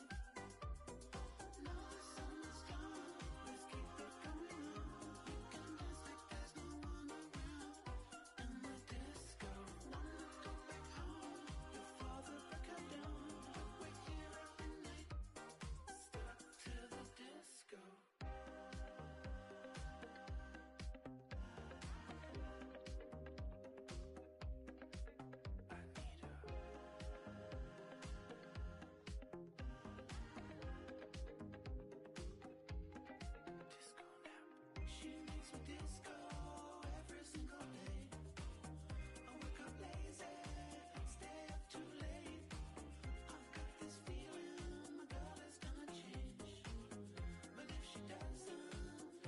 Now the sun is gone, let's keep it going on. We can dance like there's no one around. In the disco, wanna go back home. Your father broke her down, but we're here every night. Stuck to the disco. Disco nap. She makes me disco every single day. I wake up lazy, stay up too late. I've got this feeling my girl is gonna change. But if she doesn't,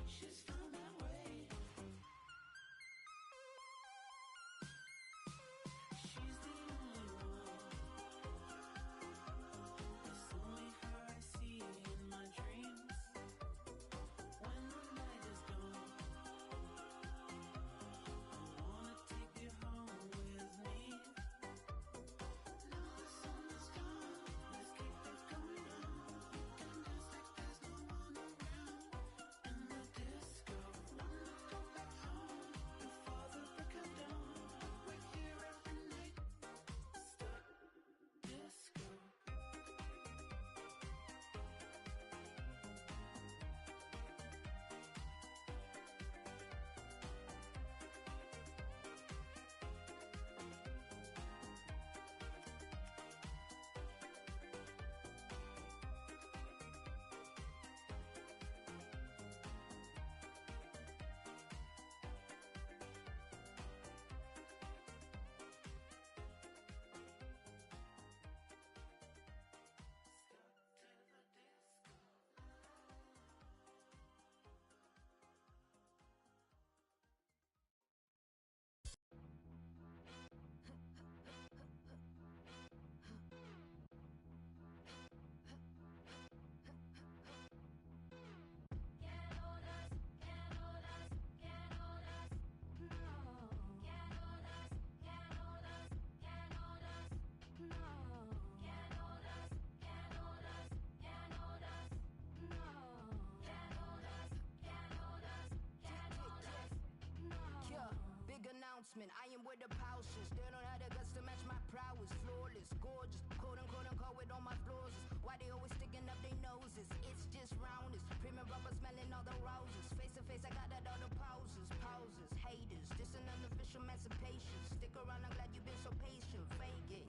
she's found that way. She's the only one. It's only her I see in my dreams. When the night is gone, I wanna take you home with me. Now the sun is gone, let's keep it going on. We can dance like there's no one around. In the disco, wanna go back home. Your father broke her down, but we're here every night. Stuck disco. Yeah, big announcement. I am where the pouches. They don't have the guts to match my prowess. Flawless, gorgeous, quote unquote, unquote with all my flaws. Why they always sticking up their noses? It's just roundness. Premium rubber smelling all the roses. Face to face, I got that all the pauses. Pauses, haters. This an unofficial emancipation. Stick around, I'm glad you've been so patient. Fake it.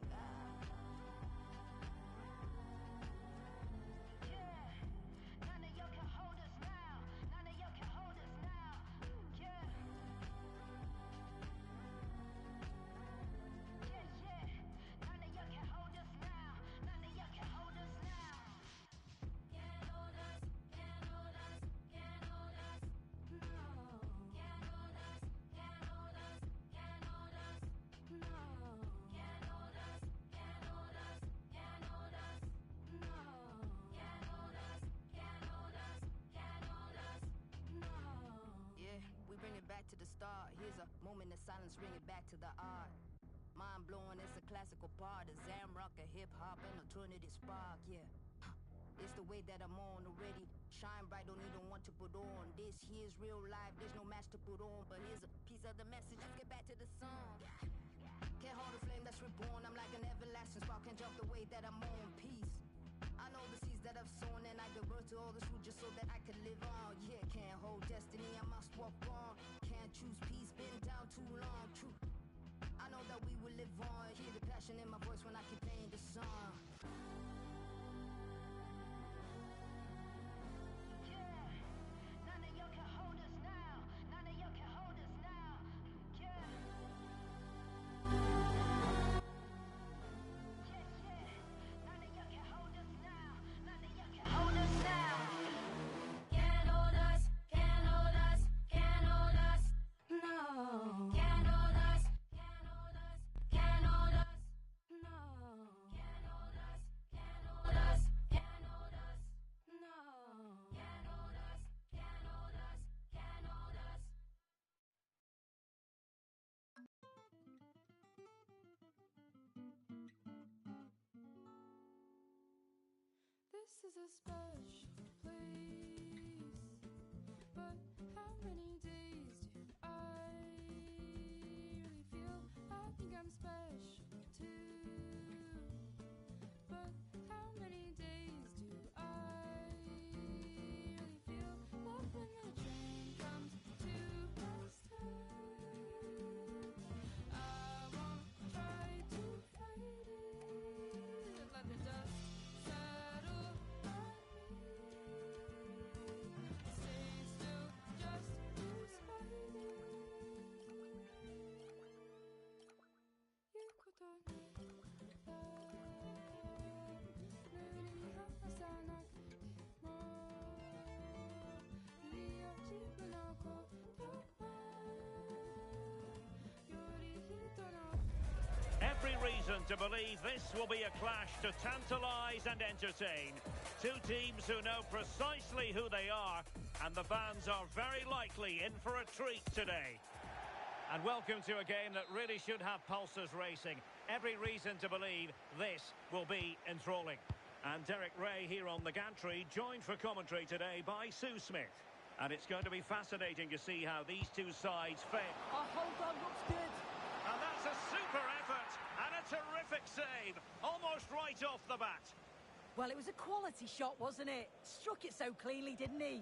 None of y'all can hold us now. None of y'all can hold us now. Yeah. Yeah. None of y'all can hold us now. None of y'all can hold us now. Can't hold us. Can't hold us. Can't hold us. No. Can't hold us. Can't hold us. Can't hold us. No. Can't hold us. Can't hold us. Can't hold us. No. Can't hold us. Can't hold us. Can't hold us. No. Yeah, we bring it back to the start. Here's a moment of silence, bring it back to the art. Mind blowing, it's a classical part. A Zam rock, a hip hop, an alternative spark, yeah. It's the way that I'm on already. Shine bright, don't need no one to put on. This here's real life, there's no match to put on. But here's a piece of the message, let's get back to the song. Can't hold a flame that's reborn. I'm like an everlasting spark, can't jump the way that I'm on. Peace. I know the seeds that I've sown, and I give birth to all this fruit just so that I can live on. Yeah, can't hold destiny, I must walk on. Can't choose peace, been down too long. True. I know that we will live on. Hear the passion in my voice when I keep playing the song. None of y'all can hold us now. None of y'all can hold us now. Yeah. None of y'all can hold us now. None of y'all can hold us now. Can't hold us. Can't hold us. Can't hold us. No. Can't hold us. Can't hold us. Can't hold us. No. Can't hold us. Can't hold us. Can't hold us. No. Can't hold us. Can't hold us. Can't hold us. This is a special place, but how many days do I really feel? I think I'm special too, but how many days do I really feel? Love when the train comes to my stop. I won't try to fight it. Let the dust settle on me. Stay still just to spite it. 눈이 항상 뭐 이어지고 나고 Every reason to believe this will be a clash to tantalise and entertain. Two teams who know precisely who they are, and the fans are very likely in for a treat today. And welcome to a game that really should have pulses racing. Every reason to believe this will be enthralling. And Derek Ray here on the gantry, joined for commentary today by Sue Smith. And it's going to be fascinating to see how these two sides fare. Oh, hold on, looks good. And that's a super effort and a terrific save, almost right off the bat. Well, it was a quality shot, wasn't it? Struck it so cleanly, didn't he?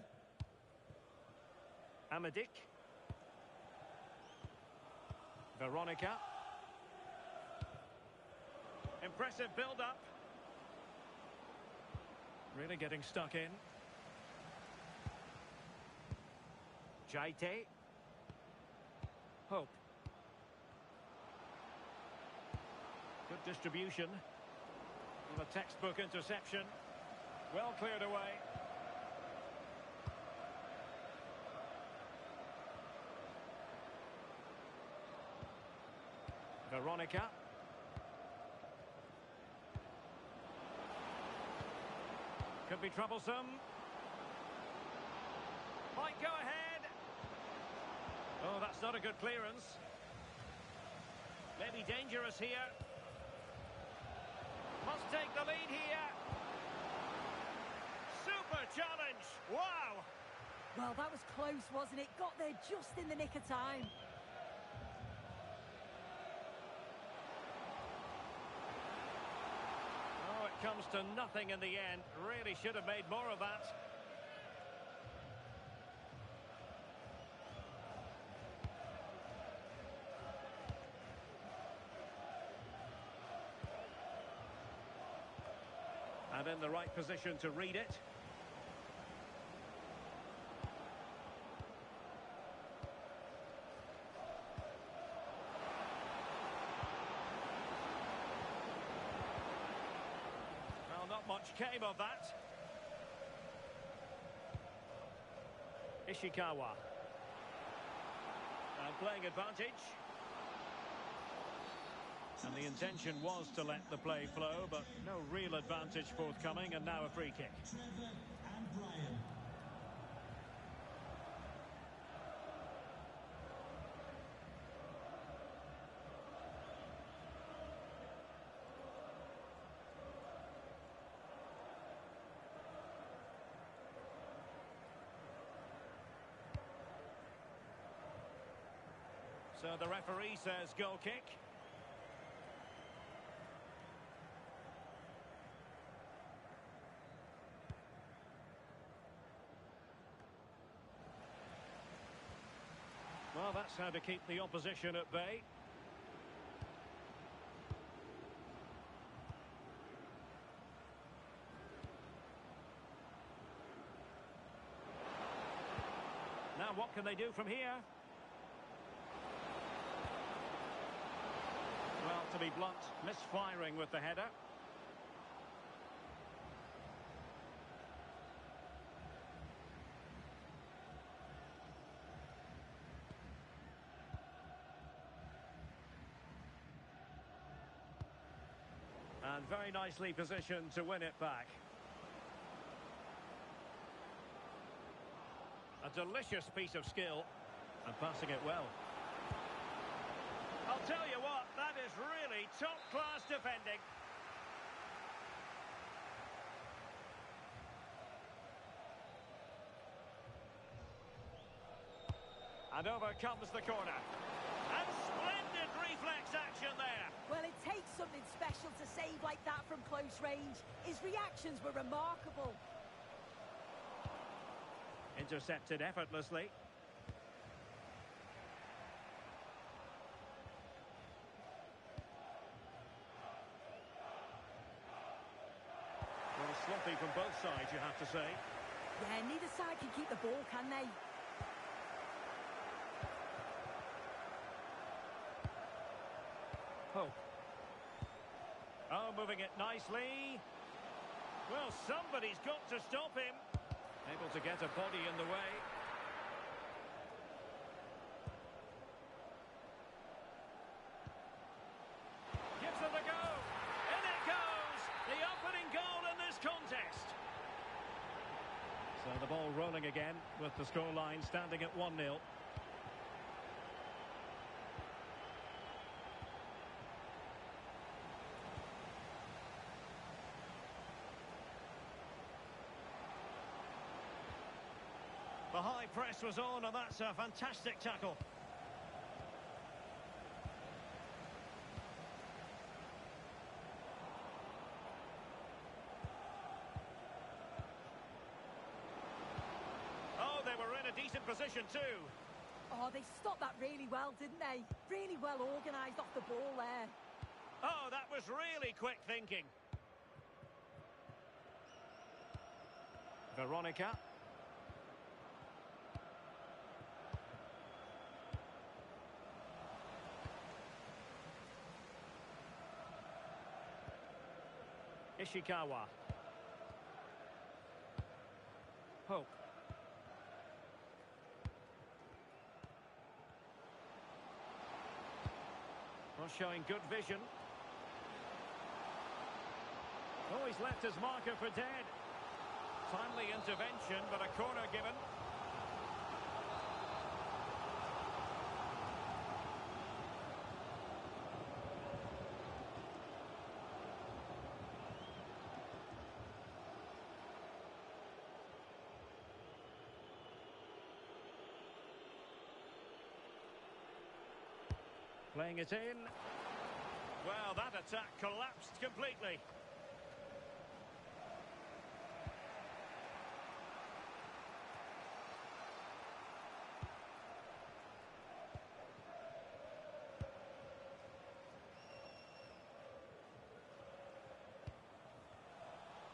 Amadik. Veronica. Impressive build-up. Really getting stuck in. Jaite. Hope. Good distribution. And a textbook interception. Well cleared away. Veronica. Could be troublesome. Might go ahead. Oh, that's not a good clearance. Maybe dangerous here. Must take the lead here. Super challenge. Wow. Well, that was close, wasn't it? Got there just in the nick of time. Oh, it comes to nothing in the end. Really should have made more of that. And in the right position to read it. Well, not much came of that. Ishikawa. And playing advantage. And the intention was to let the play flow, but no real advantage forthcoming, and now a free kick. So the referee says goal kick. Well, that's how to keep the opposition at bay. Now, what can they do from here? Well, to be blunt, misfiring with the header. And very nicely positioned to win it back. A delicious piece of skill, and passing it well. I'll tell you what, that is really top-class defending. And over comes the corner. And splendid reflex action there. Well, it takes something special to save like that from close range. His reactions were remarkable. Intercepted effortlessly. Well, sloppy from both sides, you have to say. Yeah, neither side can keep the ball, can they? Hope. Oh, moving it nicely. Well, somebody's got to stop him. Able to get a body in the way. Gives it a go. In it goes. The opening goal in this contest. So the ball rolling again with the scoreline standing at 1-0. The high press was on, and that's a fantastic tackle. Oh, they were in a decent position too. Oh, they stopped that really well, didn't they? Really well organised off the ball there. Oh, that was really quick thinking. Veronica. Ishikawa. Hope. Well, showing good vision. Oh, he's left his marker for dead. Timely intervention, but a corner given. Playing it in. Well, that attack collapsed completely.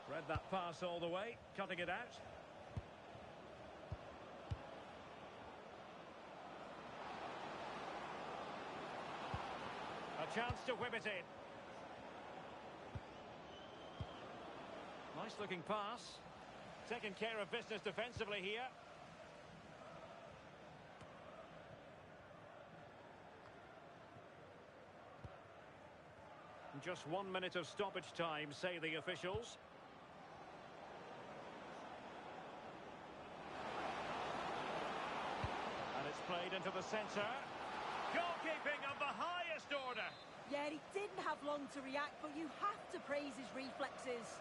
Read that pass all the way, cutting it out. A chance to whip it in. Nice looking pass. Taking care of business defensively here. Just 1 minute of stoppage time, say the officials. And it's played into the centre. Goalkeeping of the highest order. Yeah, he didn't have long to react, but you have to praise his reflexes.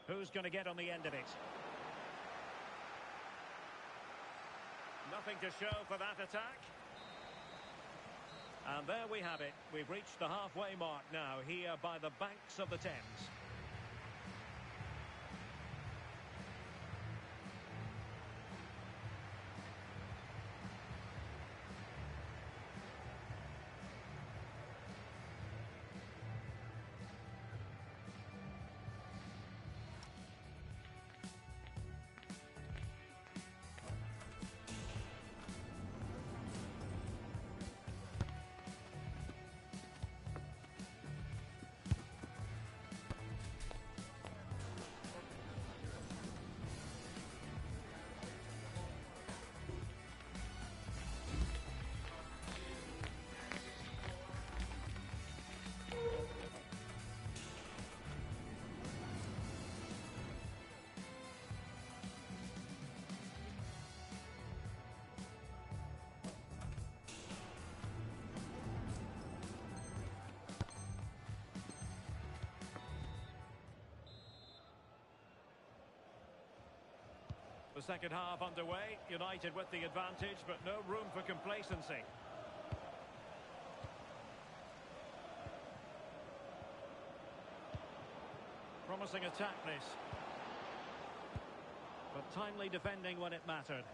Who's going to get on the end of it? Nothing to show for that attack. And there we have it. We've reached the halfway mark now, here by the banks of the Thames. The second half underway. United with the advantage, but no room for complacency. Promising attack this. But timely defending when it mattered.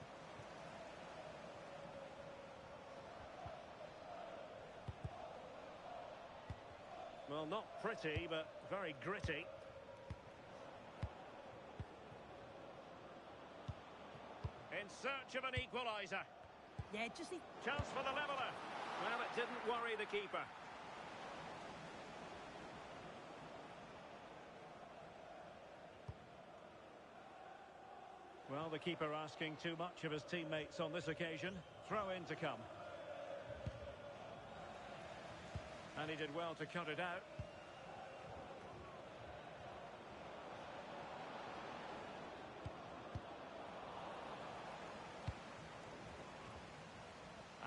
Well, not pretty, but very gritty. In search of an equaliser. Yeah, just... Chance for the leveller. Well, it didn't worry the keeper. Well, the keeper asking too much of his teammates on this occasion. Throw in to come. And he did well to cut it out.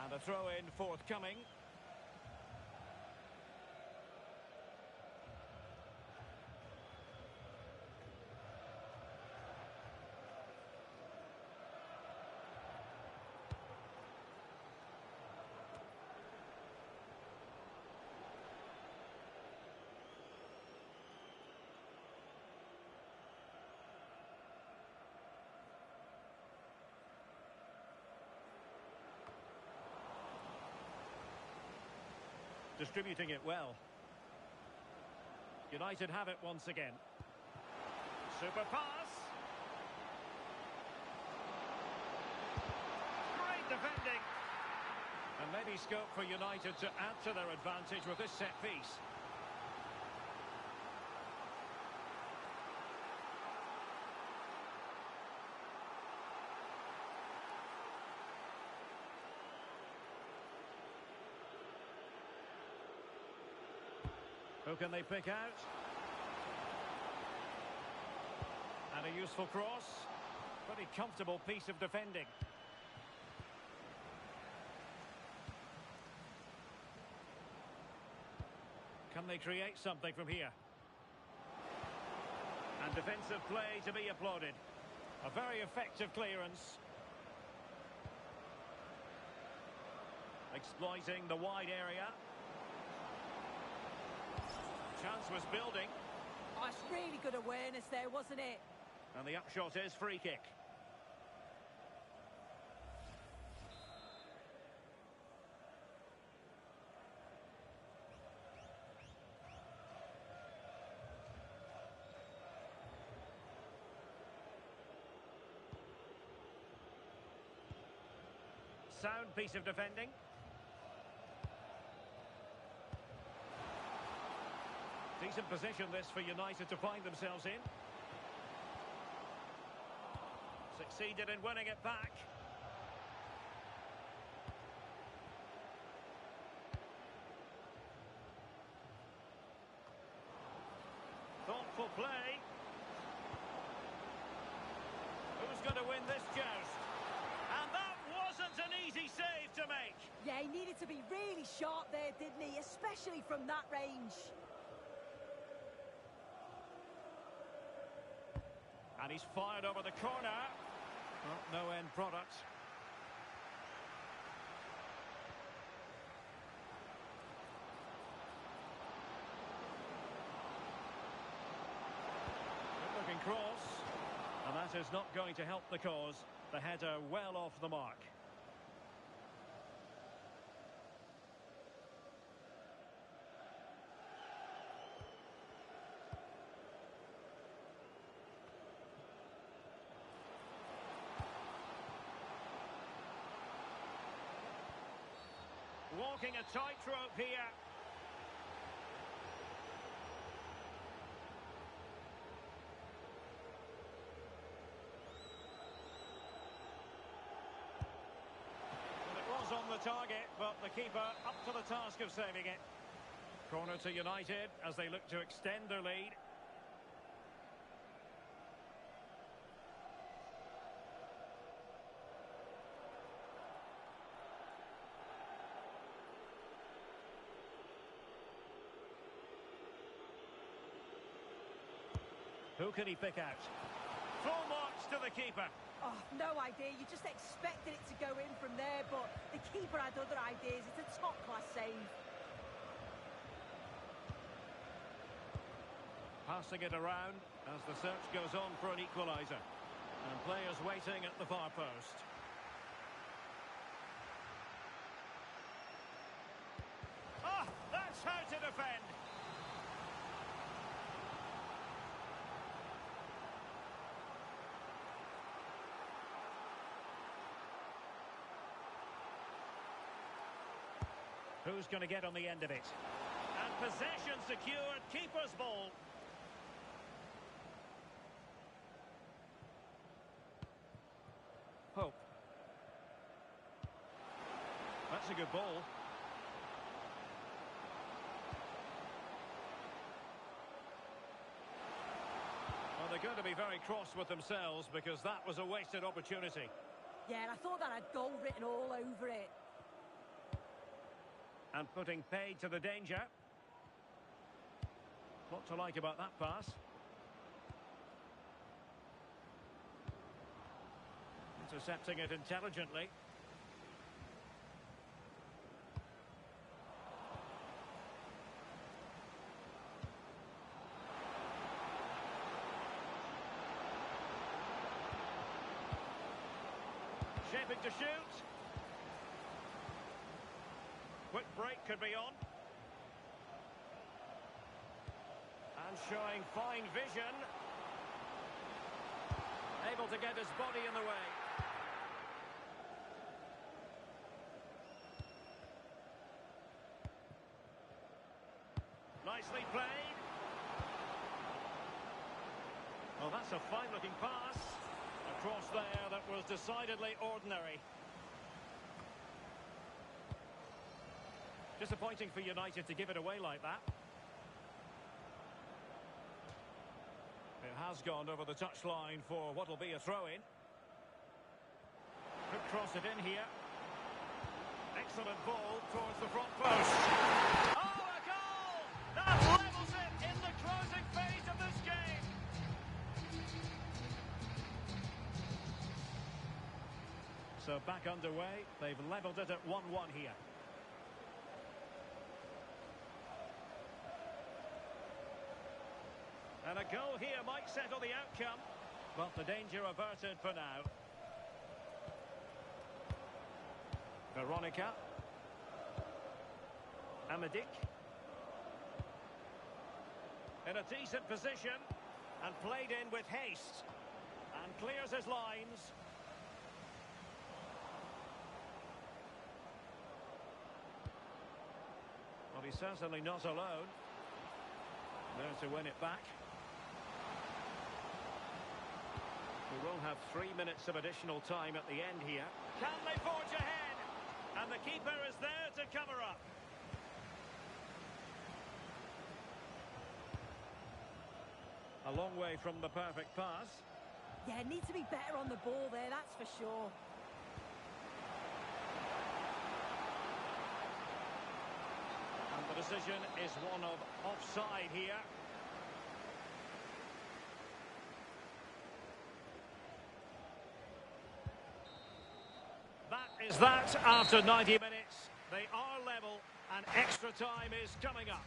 And a throw-in forthcoming. Distributing it well. United have it once again. Super pass. Great defending. And maybe scope for United to add to their advantage with this set piece. Who can they pick out? And a useful cross. Pretty comfortable piece of defending. Can they create something from here? And defensive play to be applauded. A very effective clearance. Exploiting the wide area. Chance was building. Oh, it's really good awareness there, wasn't it? And the upshot is free kick. Sound piece of defending. Decent position this for United to find themselves in. Succeeded in winning it back. Thoughtful play. Who's going to win this joust? And that wasn't an easy save to make. Yeah, he needed to be really sharp there, didn't he? Especially from that range. And he's fired over the corner. Well, no end product. Good looking cross. And that is not going to help the cause. The header well off the mark. Walking a tightrope here. Well, it was on the target, but the keeper up to the task of saving it. Corner to United as they look to extend their lead. Who can he pick out? Full marks to the keeper. Oh, no idea. You just expected it to go in from there, but the keeper had other ideas. It's a top-class save. Passing it around as the search goes on for an equaliser. And players waiting at the far post. Ah, that's how to defend. Who's going to get on the end of it? And possession secured, keeper's ball. Hope. That's a good ball. Well, they're going to be very cross with themselves because that was a wasted opportunity. Yeah, and I thought that had goal written all over it. And putting paid to the danger. What to like about that pass. Intercepting it intelligently. Shaping to shoot. Quick break could be on. And showing fine vision. Able to get his body in the way. Nicely played. Well, that's a fine-looking pass. A cross there that was decidedly ordinary. Disappointing for United to give it away like that. It has gone over the touchline for what will be a throw-in. Could cross it in here. Excellent ball towards the front post. Oh, a goal! That levels it in the closing phase of this game. So back underway. They've levelled it at 1-1 here. And a goal here might settle the outcome. But the danger averted for now. Veronica. Amadik. In a decent position. And played in with haste. And clears his lines. Well, he's certainly not alone. There to win it back. We will have 3 minutes of additional time at the end here. Can they forge ahead? And the keeper is there to cover up. A long way from the perfect pass. Yeah, need to be better on the ball there, that's for sure. And the decision is one of offside here. That is that after 90 minutes. They are level and extra time is coming up.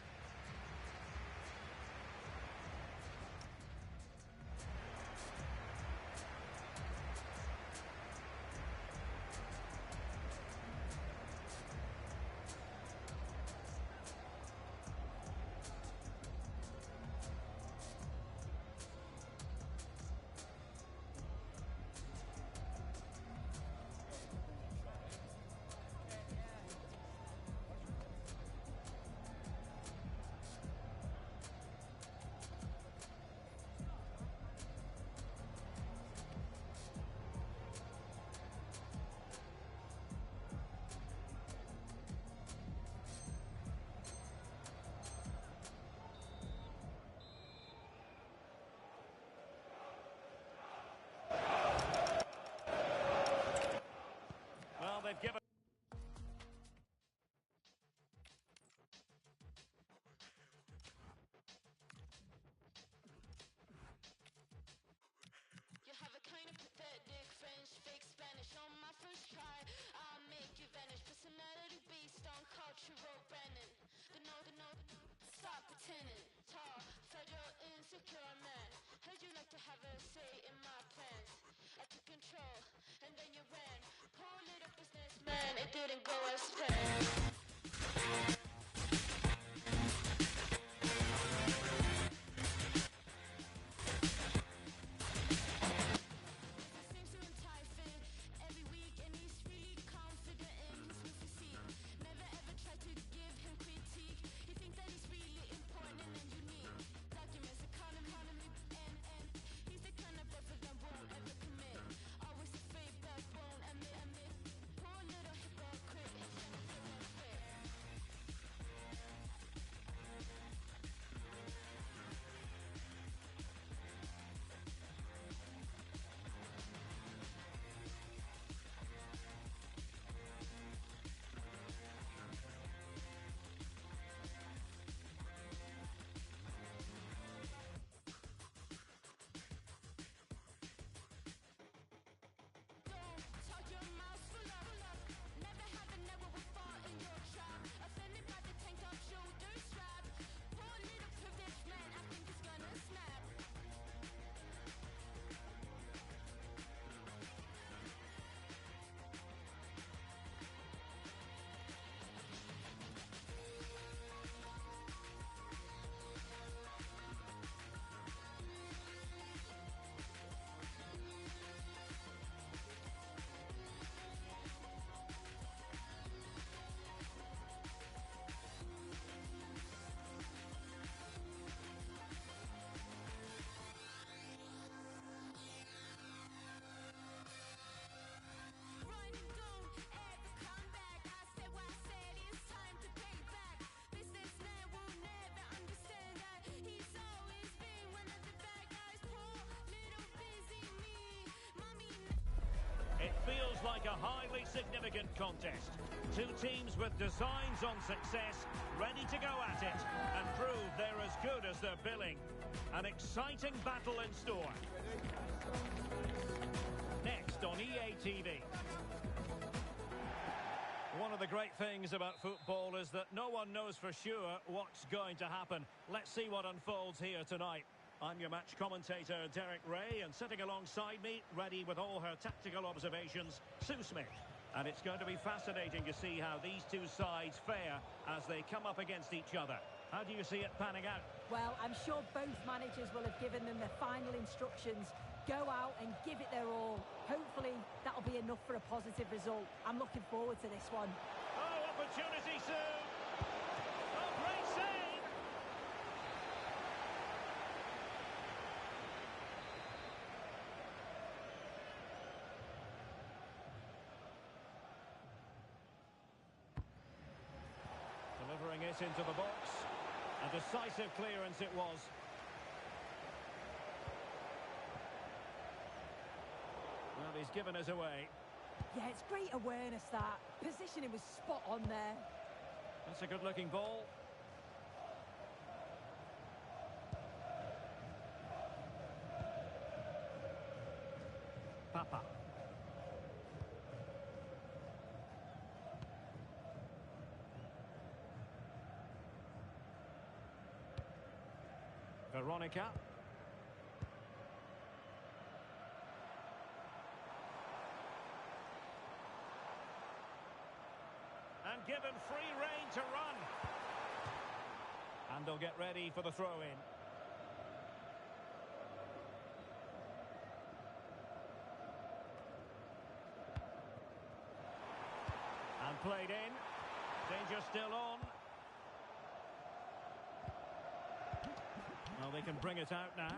it didn't go as planned. Seems to entice him every week, and he's really confident in his new physique. Never ever tried to give him critique. He thinks that he's really important and unique. Documents, economy, and he's the kind of person that won't ever commit. Always afraid but won't admit. Poor little hypocrite. Don't talk your mouth full of. Never have a never will fall in your trap. Offended by the tank top shoulder strap. Poor little privileged man, I think he's gonna snap. Run and don't ever come back. I said what I said, it's time to pay back. Businessman will never understand that. He's always been one of the bad guys. Poor little busy me. Mommy. It feels like a highly significant contest. Two teams with designs on success, ready to go at it and prove they're as good as their billing. An exciting battle in store. Next on EA TV. One of the great things about football is that no one knows for sure what's going to happen. Let's see what unfolds here tonight. I'm your match commentator, Derek Ray, and sitting alongside me, ready with all her tactical observations, Sue Smith. And it's going to be fascinating to see how these two sides fare as they come up against each other. How do you see it panning out? Well, I'm sure both managers will have given them their final instructions. Go out and give it their all. Hopefully, that'll be enough for a positive result. I'm looking forward to this one. Oh, opportunity, Sue! Oh, great save! Delivering it into the box. A decisive clearance it was. Well, he's given us away. Yeah, it's great awareness, that. Positioning was spot on there. That's a good-looking ball. Papa. Veronica. And given free rein to run. And they'll get ready for the throw-in. And played in. Danger still on. Well, they can bring it out now.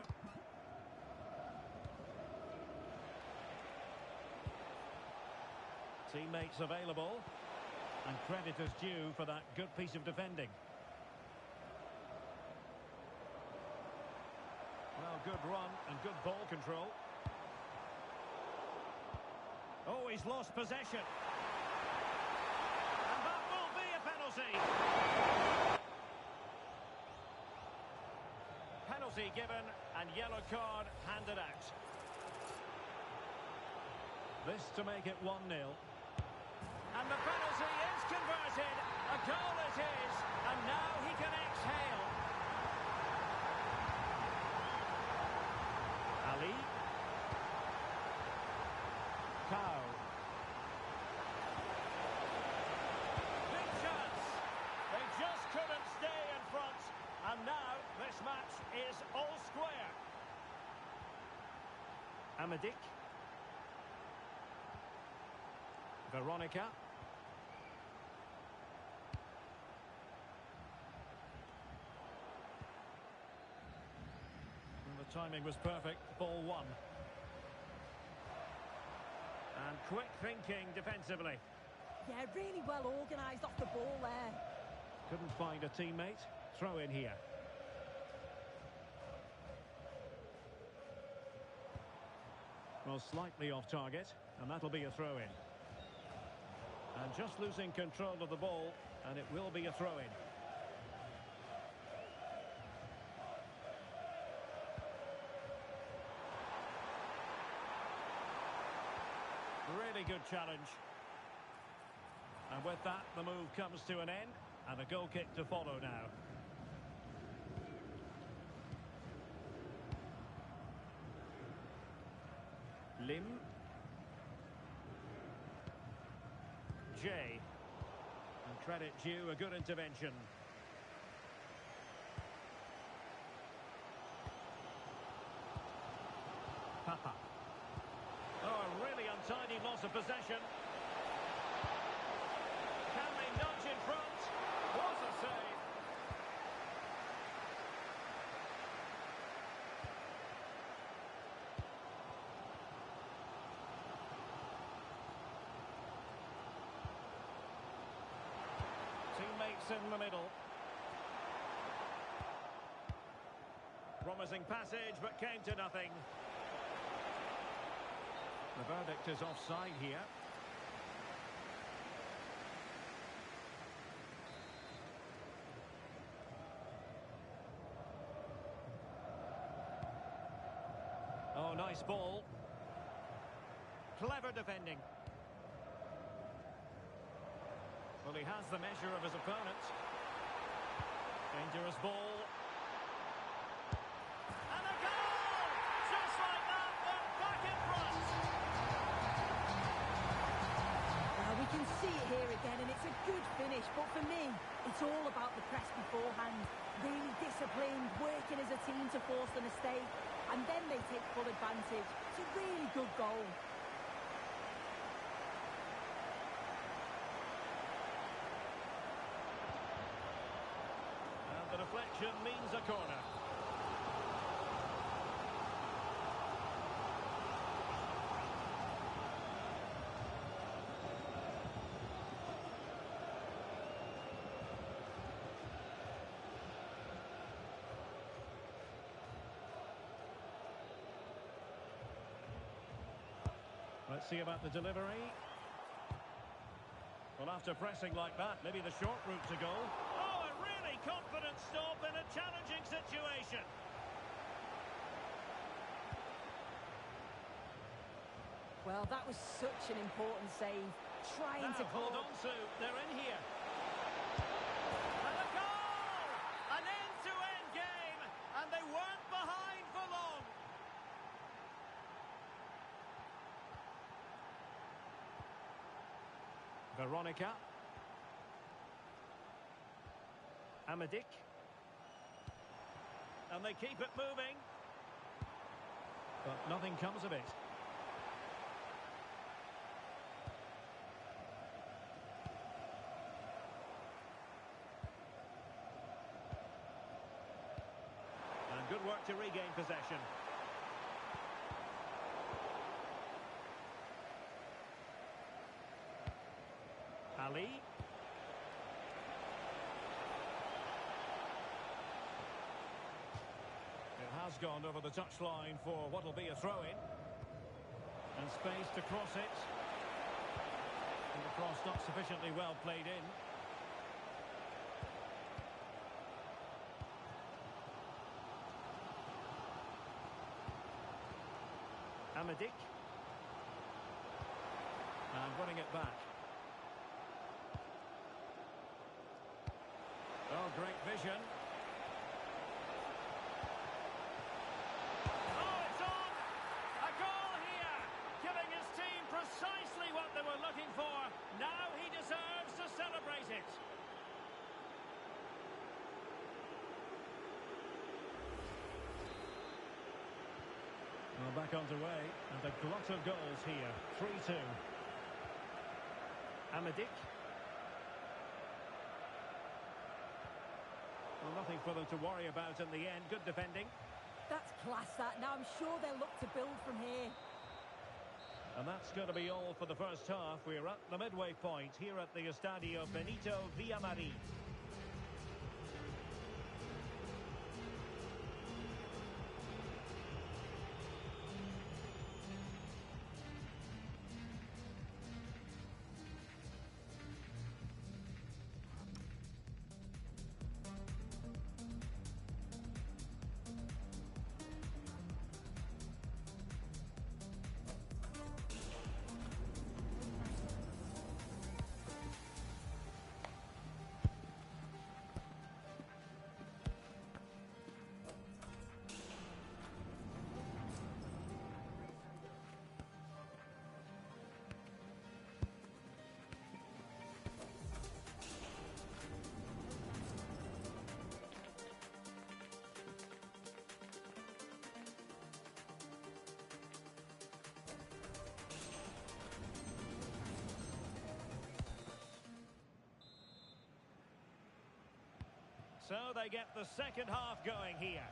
Teammates available. And credit is due for that good piece of defending. Well, good run and good ball control. Oh, he's lost possession. And that will be a penalty. Penalty given and yellow card handed out. This to make it 1-0. And the penalty is converted. A goal it is. And now he can exhale. Ali. Cow. Amadik. Veronica. And the timing was perfect. Ball one. And quick thinking defensively. Yeah, really well organised off the ball there. Couldn't find a teammate. Throw in here. Well, slightly off target, and that'll be a throw-in. And just losing control of the ball, and it will be a throw-in. Really good challenge. And with that, the move comes to an end, and a goal kick to follow now. Lim. Jay. And credit due, a good intervention. Papa. Oh, a really untidy loss of possession. Can they nudge in front? What a save. Teammates in the middle. Promising passage, but came to nothing. The verdict is offside here. Oh, nice ball. Clever defending. Well, he has the measure of his opponent. Dangerous ball. And a goal! Just like that, they're back in front. Well, we can see it here again, and it's a good finish. But for me, it's all about the press beforehand. Really disciplined, working as a team to force the mistake. And then they take full advantage. It's a really good goal. And the deflection means a corner. Let's see about the delivery. Well, after pressing like that, maybe the short route to goal. Oh, a really confident stop in a challenging situation. Well, that was such an important save. Trying to hold on, Sue. They're in here. And a goal! An end-to-end game, and they weren't behind for long. Veronica. Amadik. And they keep it moving. But nothing comes of it. And good work to regain possession. Ali. It has gone over the touchline for what will be a throw-in. And space to cross it. And the cross not sufficiently well played in. Amadik. And winning it back. Oh, great vision. Oh, it's on! A goal here! Giving his team precisely what they were looking for. Now he deserves to celebrate it. Well, back back underway, and a glut of goals here. 3-2. Amadik. Well, nothing for them to worry about in the end. Good defending. That's class, that. Now I'm sure they'll look to build from here. And that's going to be all for the first half. We're at the midway point here at the Estadio Benito Villamarín. So they get the second half going here.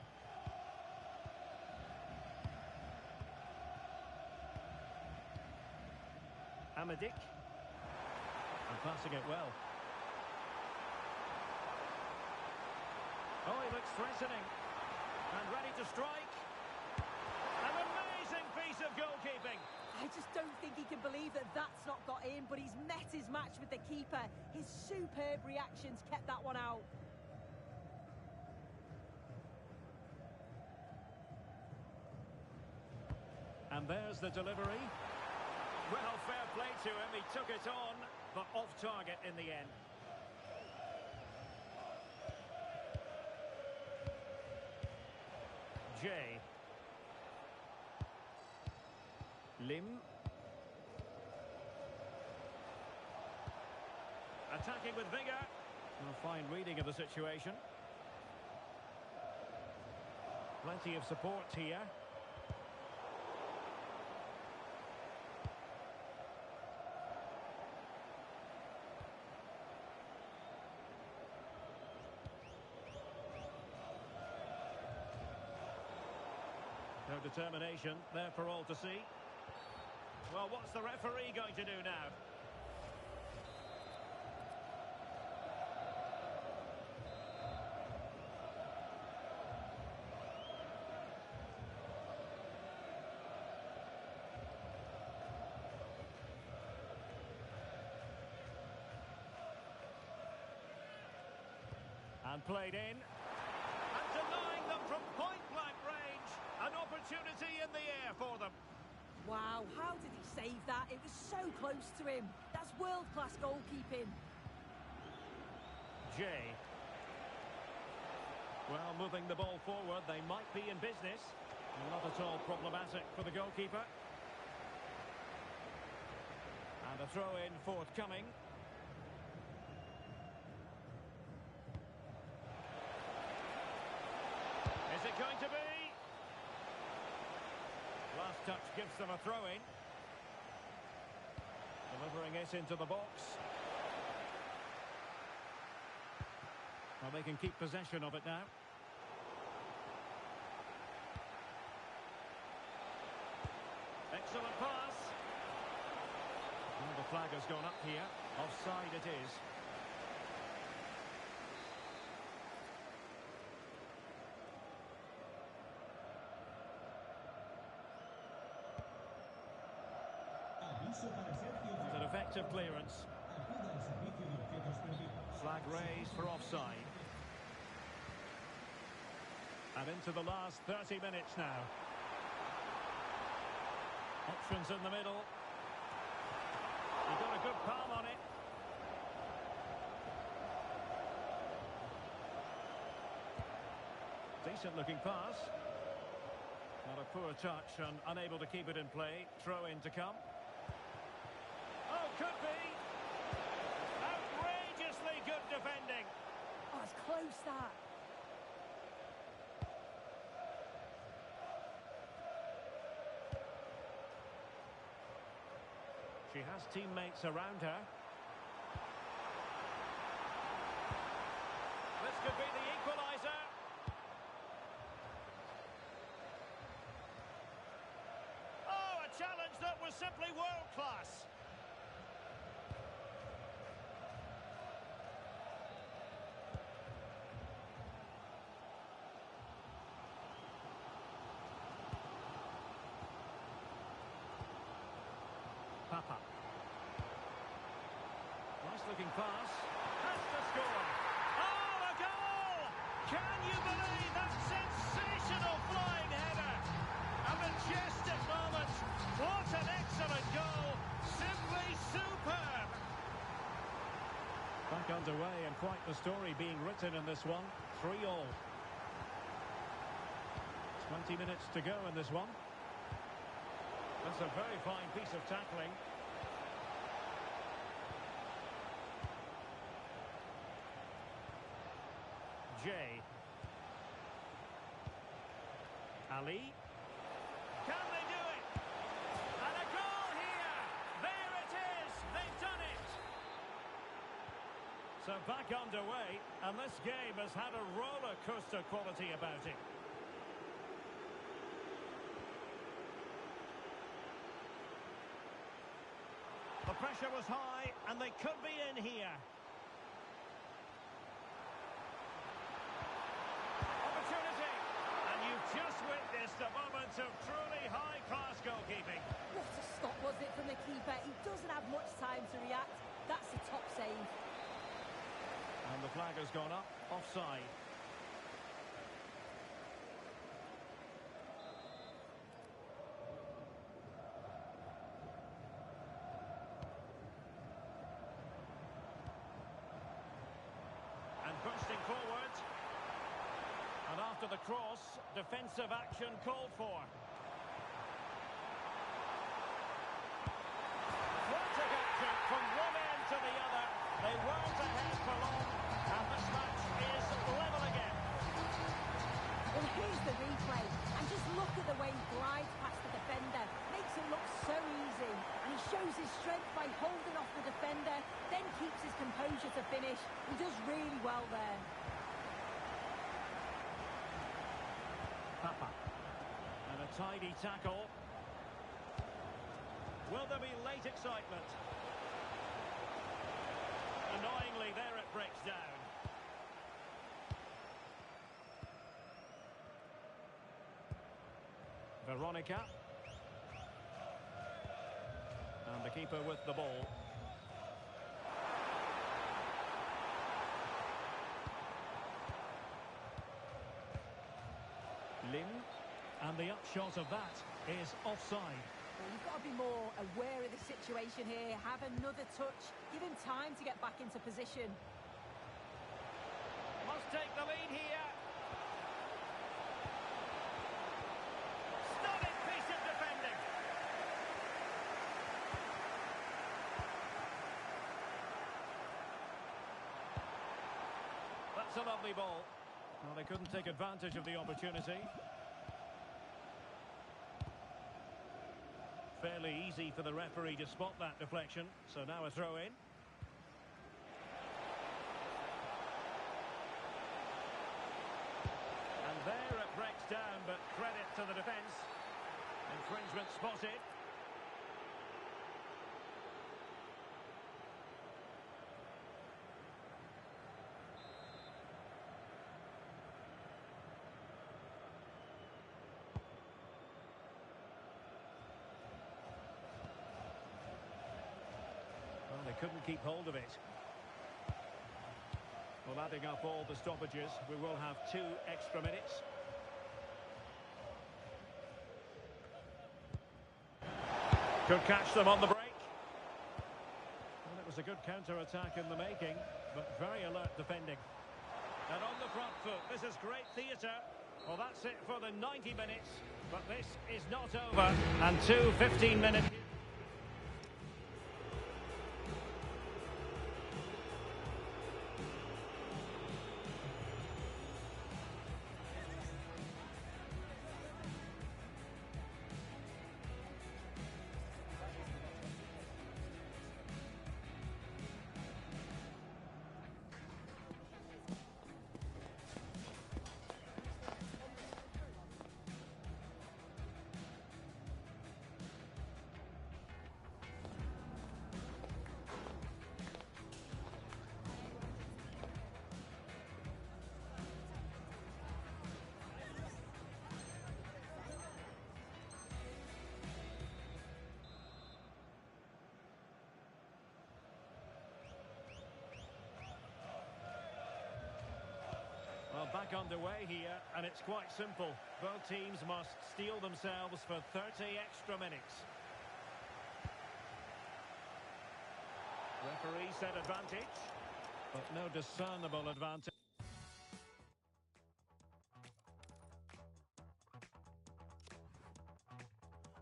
Amadik. And passing it well. Oh, he looks threatening. And ready to strike. An amazing piece of goalkeeping. I just don't think he can believe that that's not got in, but he's met his match with the keeper. His superb reactions kept that one out. And there's the delivery. Well, fair play to him. He took it on, but off target in the end. Jay. Lim. Attacking with vigour. A fine reading of the situation. Plenty of support here. No determination there for all to see. Well, what's the referee going to do now? And played in. And denying them from point-blank range. An opportunity in the air for them. Wow, how did he save that? It was so close to him. That's world-class goalkeeping. Jay. Well, moving the ball forward, they might be in business. Not at all problematic for the goalkeeper. And a throw-in forthcoming. Is it going to be? Last touch gives them a throw-in. Delivering it into the box. Well, they can keep possession of it now. Excellent pass. Well, the flag has gone up here. Offside it is. It's an effective clearance. Flag raised for offside. And into the last 30 minutes now. Options in the middle. He got a good palm on it. Decent looking pass. Not a poor touch and unable to keep it in play. Throw in to come. Oh, could be. Outrageously good defending. Oh, it's close, that. She has teammates around her. This could be the equaliser. Oh, a challenge that was simply world-class. Papa. Nice looking pass. Has to score. Oh, a goal! Can you believe that sensational flying header? A majestic moment. What an excellent goal. Simply superb. Back underway and quite the story being written in this one. 3-all. 20 minutes to go in this one. That's a very fine piece of tackling. Jay. Ali. Can they do it? And a goal here! There it is! They've done it! So back underway, and this game has had a roller coaster quality about it. The pressure was high, and they could be in here. Opportunity! And you've just witnessed a moment of truly high-class goalkeeping. What a stop was it from the keeper. He doesn't have much time to react. That's a top save. And the flag has gone up. Offside. Bursting forward. And after the cross, defensive action called for. Frantic action from one end to the other. They weren't ahead for long, and this match is level again. Well, here's the replay, and just look at the way he glides past the defender. Makes it look so easy, and he shows his strength by holding off the defender, then keeps his composure to finish. He does really well there. Papa. And a tidy tackle. Will there be late excitement? Annoyingly, there it breaks down. Veronica. And the keeper with the ball. Lim. And the upshot of that is offside. Well, you've got to be more aware of the situation here. Have another touch. Give him time to get back into position. Must take the lead here. Stunning piece of defending. That's a lovely ball. Well, they couldn't take advantage of the opportunity. Fairly easy for the referee to spot that deflection. So now a throw in. And there it breaks down, but credit to the defence. Infringement spotted. Well, they couldn't keep hold of it. Well, adding up all the stoppages, we will have 2 extra minutes. Could catch them on the break. Well, it was a good counter-attack in the making, but very alert defending. And on the front foot, this is great theatre. Well, that's it for the 90 minutes, but this is not over. And 2 15-minute... back underway here, and it's quite simple. Both teams must steel themselves for 30 extra minutes. Referee said advantage, but no discernible advantage.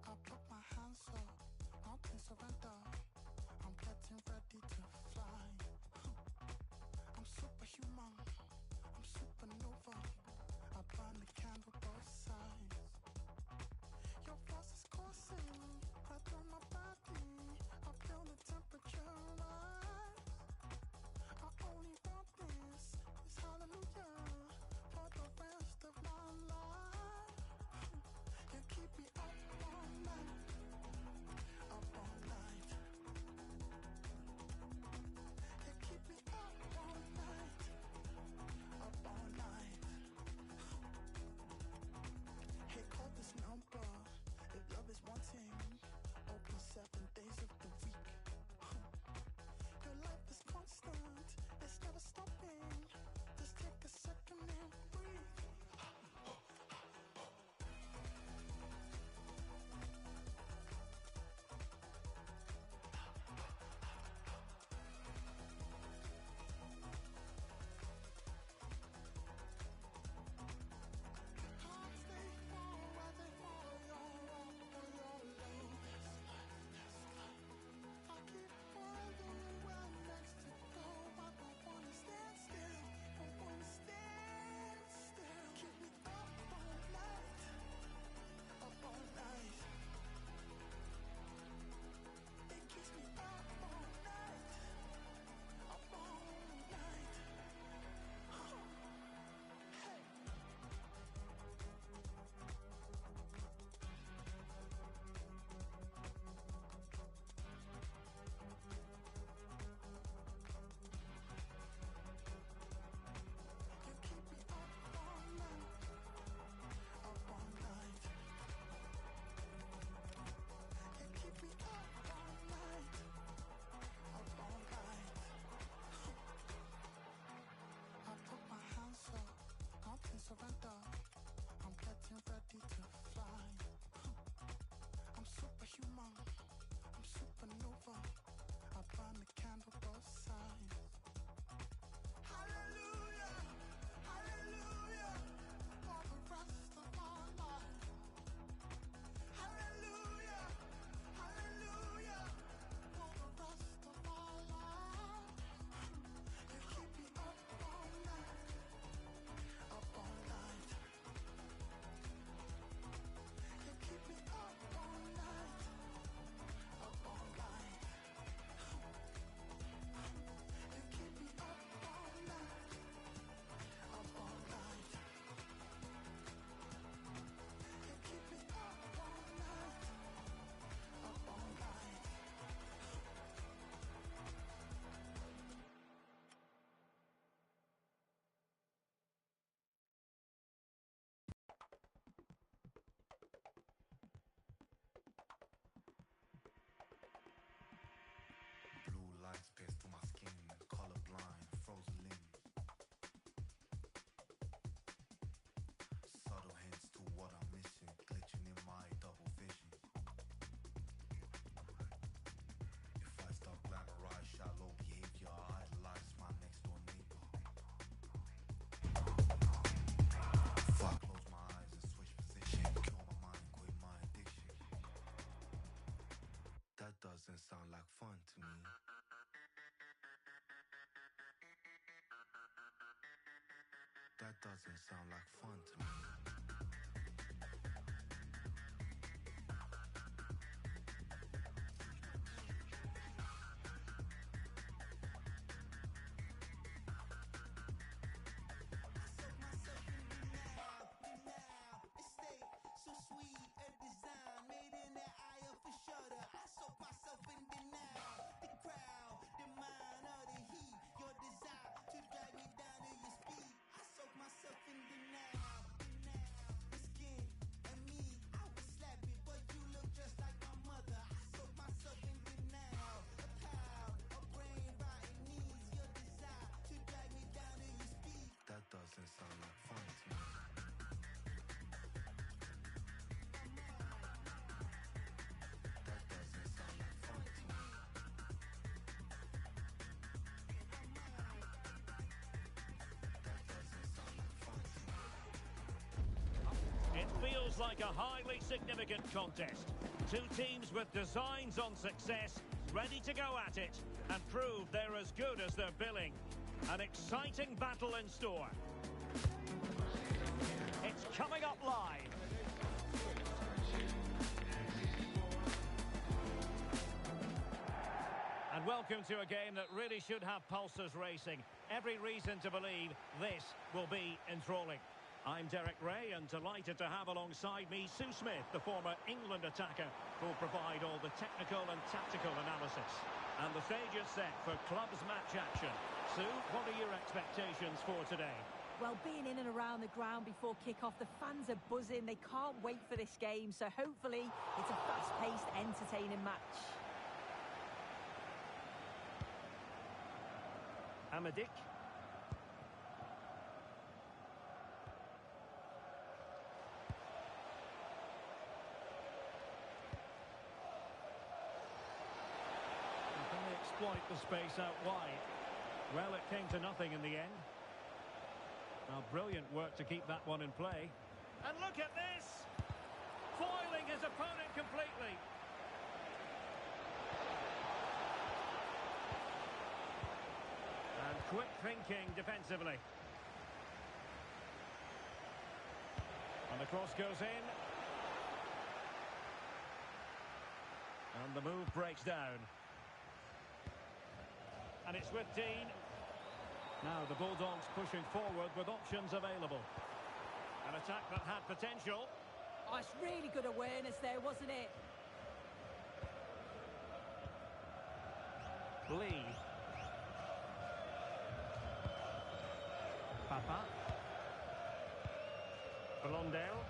I put my hands up, mountain surrender. I'm getting ready to fly. I'm superhuman, I'm supernova. I burn the candle both sides. Your force is coursing right through my body. I feel the temperature rise. I only want this hallelujah for the rest of my life. You keep me up all night, up all night. You keep me up all night, up all night. Hey, call this number if love is wanting. Open 7 days of the week. Your life is constant, it's never stopping. Just take a second and breathe. Hearts they fall as they fall, your wrong or your low. I keep wondering where I'm next to go. I don't wanna stand still, don't wanna stand still. Keep me up all night, up all night. It keeps me up all night, up all night. Hey. You keep me up all night, up all night. You keep me up all night, up all night. I put my hands up, mountain surrender. I'm getting ready to fly. I'm superhuman, I'm supernova. I burn the candle both sides. Hallelujah, hallelujah, for the rest of my life. Hallelujah, hallelujah, for the rest of my life. You keep me up all night, up all night. You keep me up all night, up all night. You keep me up all night, up all night. You keep me up all night, up all night. Blue lights pierce through my skin, colorblind, frozen limb. Subtle hints to what I'm missing, glitching in my double vision. If I start glamorize shallow behavior, I idolize my next door neighbor. If I close my eyes and switch position, kill my mind, quit my addiction. That doesn't sound like fun to me. That doesn't sound like fun to me. So sweet, a design made in the eye of a shutter. I soak myself in denial. The crowd, the mind of the heat. Your desire to drag me down to your speed. I soak myself in denial. The skin and me, I would slap it, but you look just like my mother. I soak myself in denial. A power, a brain rotting knees. Your desire to drag me down to your speed. That doesn't sound like fun like a highly significant contest. Two teams with designs on success, ready to go at it, and prove they're as good as their billing. An exciting battle in store. It's coming up live. And welcome to a game that really should have pulses racing. Every reason to believe this will be enthralling. I'm Derek Ray, and delighted to have alongside me Sue Smith, the former England attacker, who'll provide all the technical and tactical analysis. And the stage is set for clubs match action. Sue, what are your expectations for today? Well, being in and around the ground before kick-off, the fans are buzzing. They can't wait for this game, so hopefully it's a fast-paced, entertaining match. Amadik. Can they exploit the space out wide? Well, it came to nothing in the end. Now, brilliant work to keep that one in play. And look at this! Foiling his opponent completely. And quick thinking defensively. And the cross goes in. And the move breaks down. And it's with Dean. Now the Bulldogs pushing forward with options available. An attack that had potential. Oh, it's really good awareness there, wasn't it? Lee. Papa. Blondell.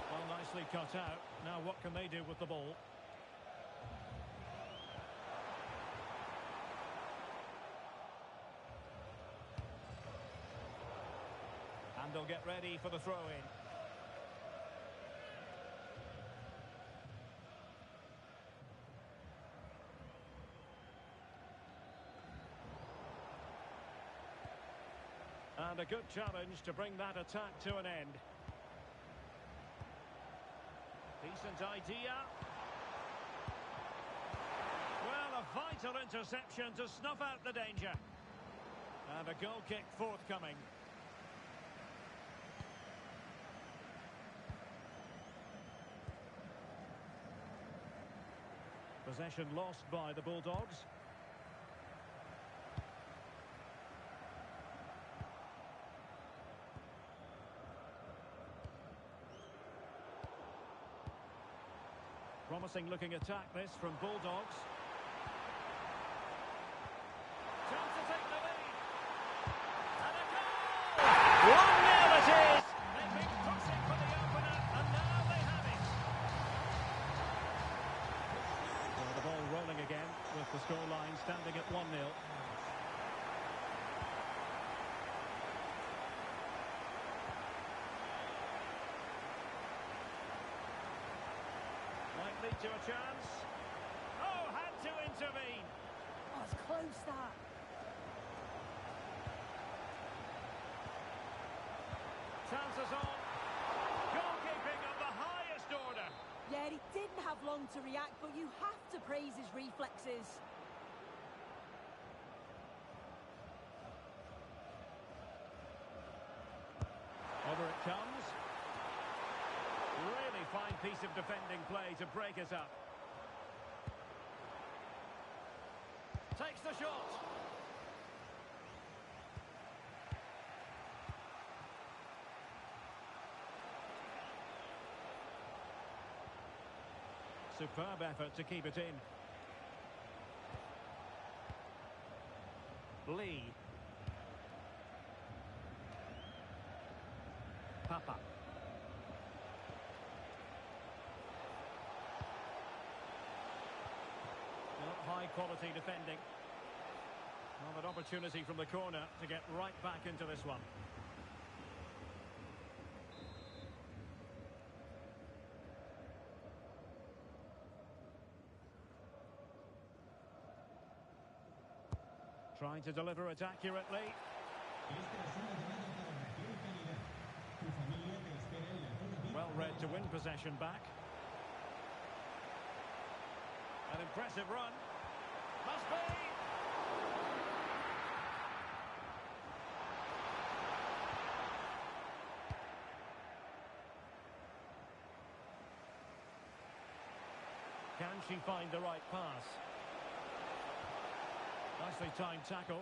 Well, nicely cut out. Now what can they do with the ball? And they'll get ready for the throw-in. And a good challenge to bring that attack to an end. Decent idea. Well, a vital interception to snuff out the danger. And a goal kick forthcoming. Possession lost by the Bulldogs. Promising looking attack this from Bulldogs. Chance to take the lead. And a goal! 1-0 it is! They've been pushing for the opener, and now they have it. Well, the ball rolling again with the scoreline standing at 1-0. Lead to a chance. Oh, had to intervene. Oh, it's close, that. Chances on. Goalkeeping of the highest order. Yeah, he didn't have long to react, but you have to praise his reflexes. Over it comes. Really fine piece of defending play to break it up. Takes the shot. Superb effort to keep it in. Lee. Papa. High quality defending. Well, an opportunity from the corner to get right back into this one. Trying to deliver it accurately. Well read to win possession back. An impressive run. Must be! Can she find the right pass? Nicely timed tackle.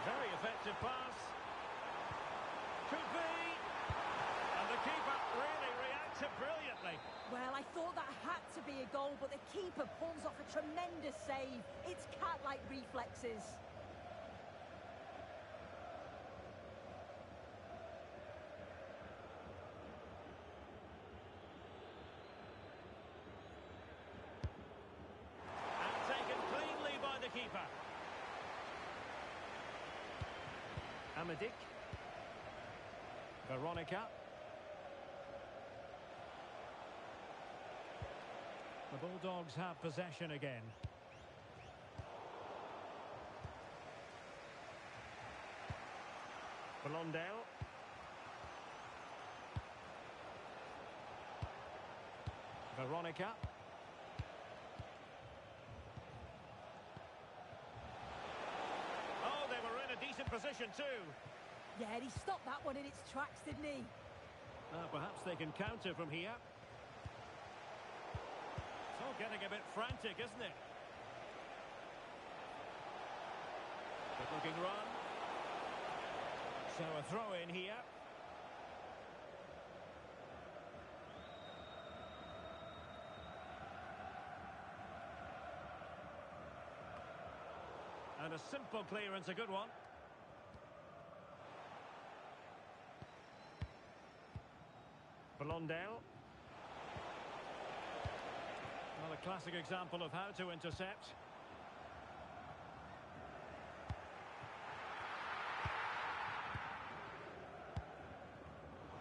Very effective pass. Could be. And the keeper really reacted brilliantly. Well, I thought that had to be a goal, but the keeper pulls off a tremendous save. It's cat-like reflexes. And taken cleanly by the keeper. Amadik. Veronica. The Bulldogs have possession again. Blondell. Veronica. Oh, they were in a decent position too. Yeah, he stopped that one in its tracks, didn't he? Perhaps they can counter from here. It's all getting a bit frantic, isn't it? Good looking run. So a throw in here. And a simple clearance, a good one. Blondell. Well, a classic example of how to intercept.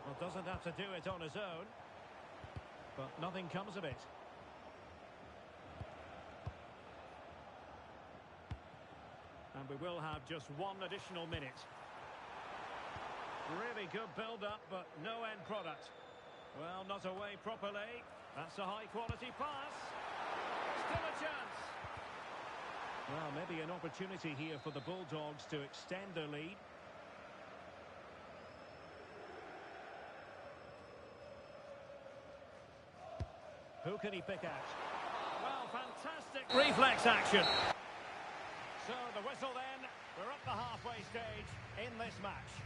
Well, doesn't have to do it on his own. But nothing comes of it. And we will have just one additional minute. Really good build-up, but no end product. Well, not away properly. That's a high-quality pass. Still a chance. Well, maybe an opportunity here for the Bulldogs to extend their lead. Who can he pick out? Well, fantastic reflex action. So the whistle then. We're up the halfway stage in this match.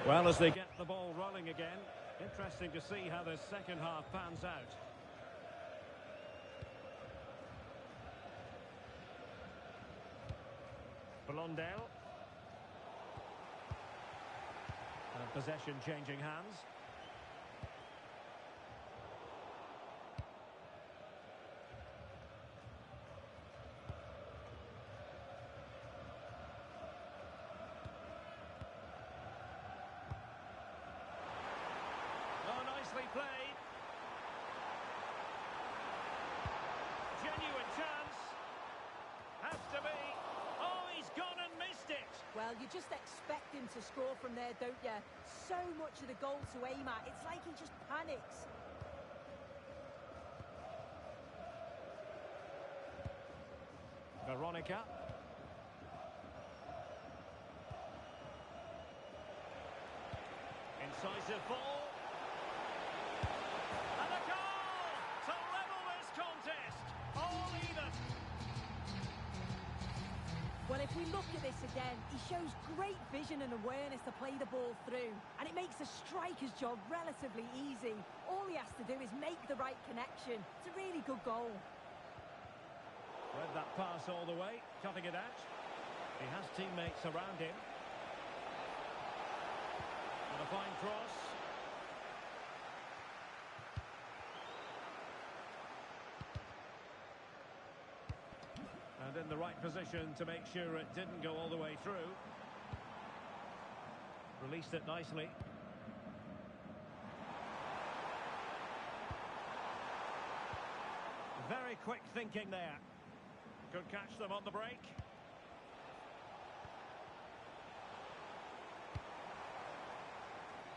Well, as they get the ball rolling again, interesting to see how the second half pans out. Blondell. And possession changing hands. Played. Genuine chance. Has to be. Oh, he's gone and missed it. Well, Well, you just expect him to score from there, don't you? So much of the goal to aim at. It's like he just panics. Veronica. Incisive ball. And a goal to level this contest. All even. Well, if we look at this again, he shows great vision and awareness to play the ball through. And it makes the striker's job relatively easy. All he has to do is make the right connection. It's a really good goal. Read that pass all the way, cutting it out. He has teammates around him. And a fine cross. And in the right position to make sure it didn't go all the way through. Released it nicely. Very quick thinking there. Could catch them on the break.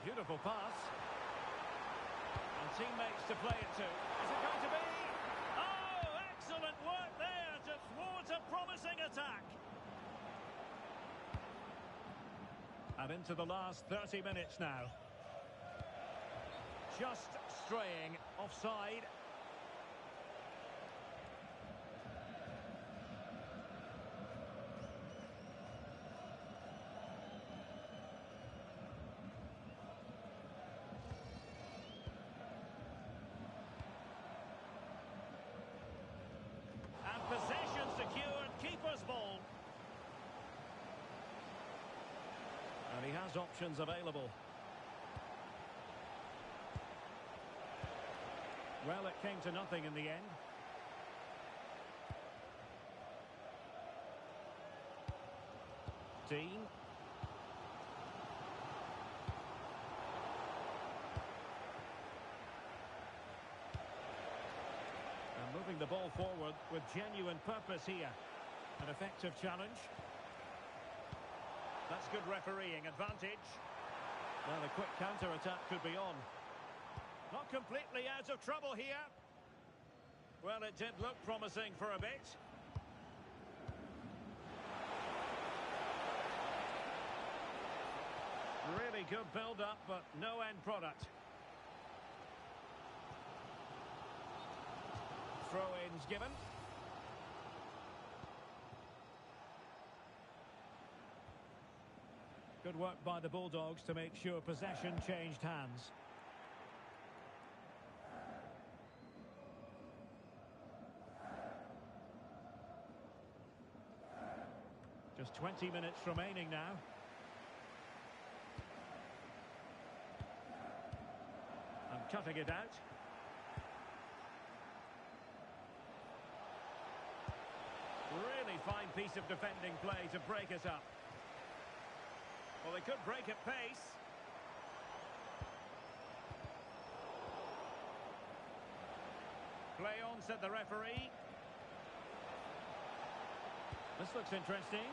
Beautiful pass. And teammates to play it to. Is it going to be? Oh, excellent work there to thwart a promising attack. And into the last 30 minutes now. Just straying offside. Possession secured, keeper's ball. And he has options available. Well, it came to nothing in the end. Dean. Moving the ball forward with genuine purpose here. An effective challenge. That's good refereeing advantage. Now the quick counter-attack could be on. Not completely out of trouble here. Well, it did look promising for a bit. Really good build-up, but no end product. Throw-ins given. Good work by the Bulldogs to make sure possession changed hands. Just 20 minutes remaining now. And cutting it out. Really fine piece of defending play to break it up. Well, they could break at pace. Play on, said the referee. This looks interesting.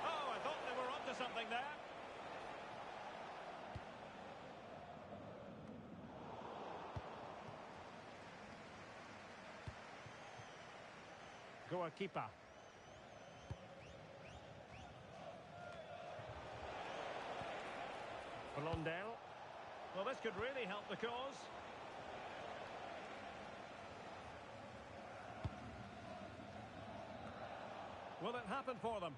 Oh, I thought they were onto something there. Goalkeeper. Blondell. Well, this could really help the cause. Will it happen for them?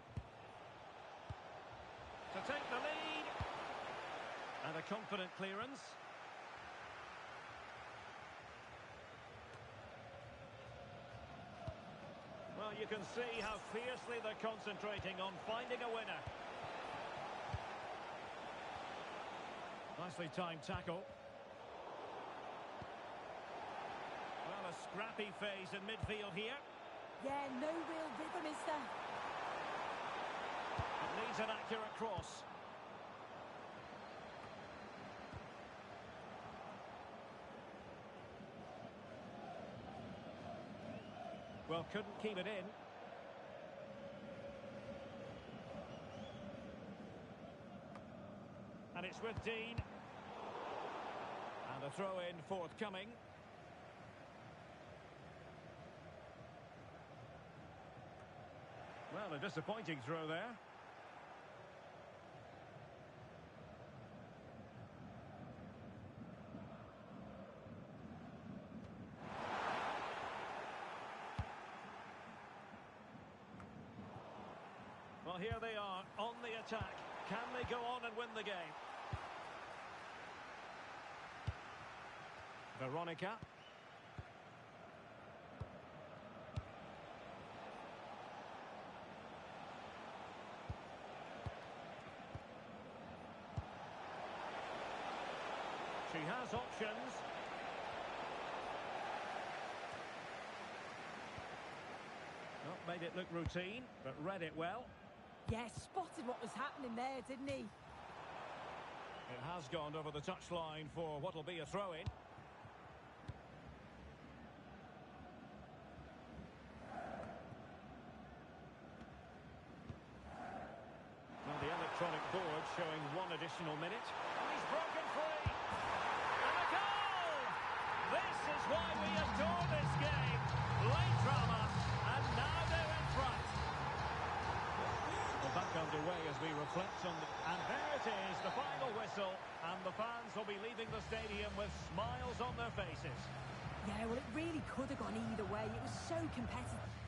To take the lead. And a confident clearance. Well, you can see how fiercely they're concentrating on finding a winner. Nicely timed tackle. Well, a scrappy phase in midfield here. Yeah, no real rhythm, is there? It needs an accurate cross. Well, couldn't keep it in. And it's with Dean. And a throw-in forthcoming. Well, a disappointing throw there. Well, here they are on the attack. Can they go on and win the game? Veronica. She has options. Not made it look routine, but read it well. Yeah, spotted what was happening there, didn't he? It has gone over the touchline for what will be a throw-in. Well, the electronic board showing one additional minute. And he's broken free. And a goal! This is why we adore this game. Late drama, and now they're in front. Well, back underway as we reflect on the... And there it is, the final whistle. And the fans will be leaving the stadium with smiles on their faces. Yeah, well, it really could have gone either way. It was so competitive.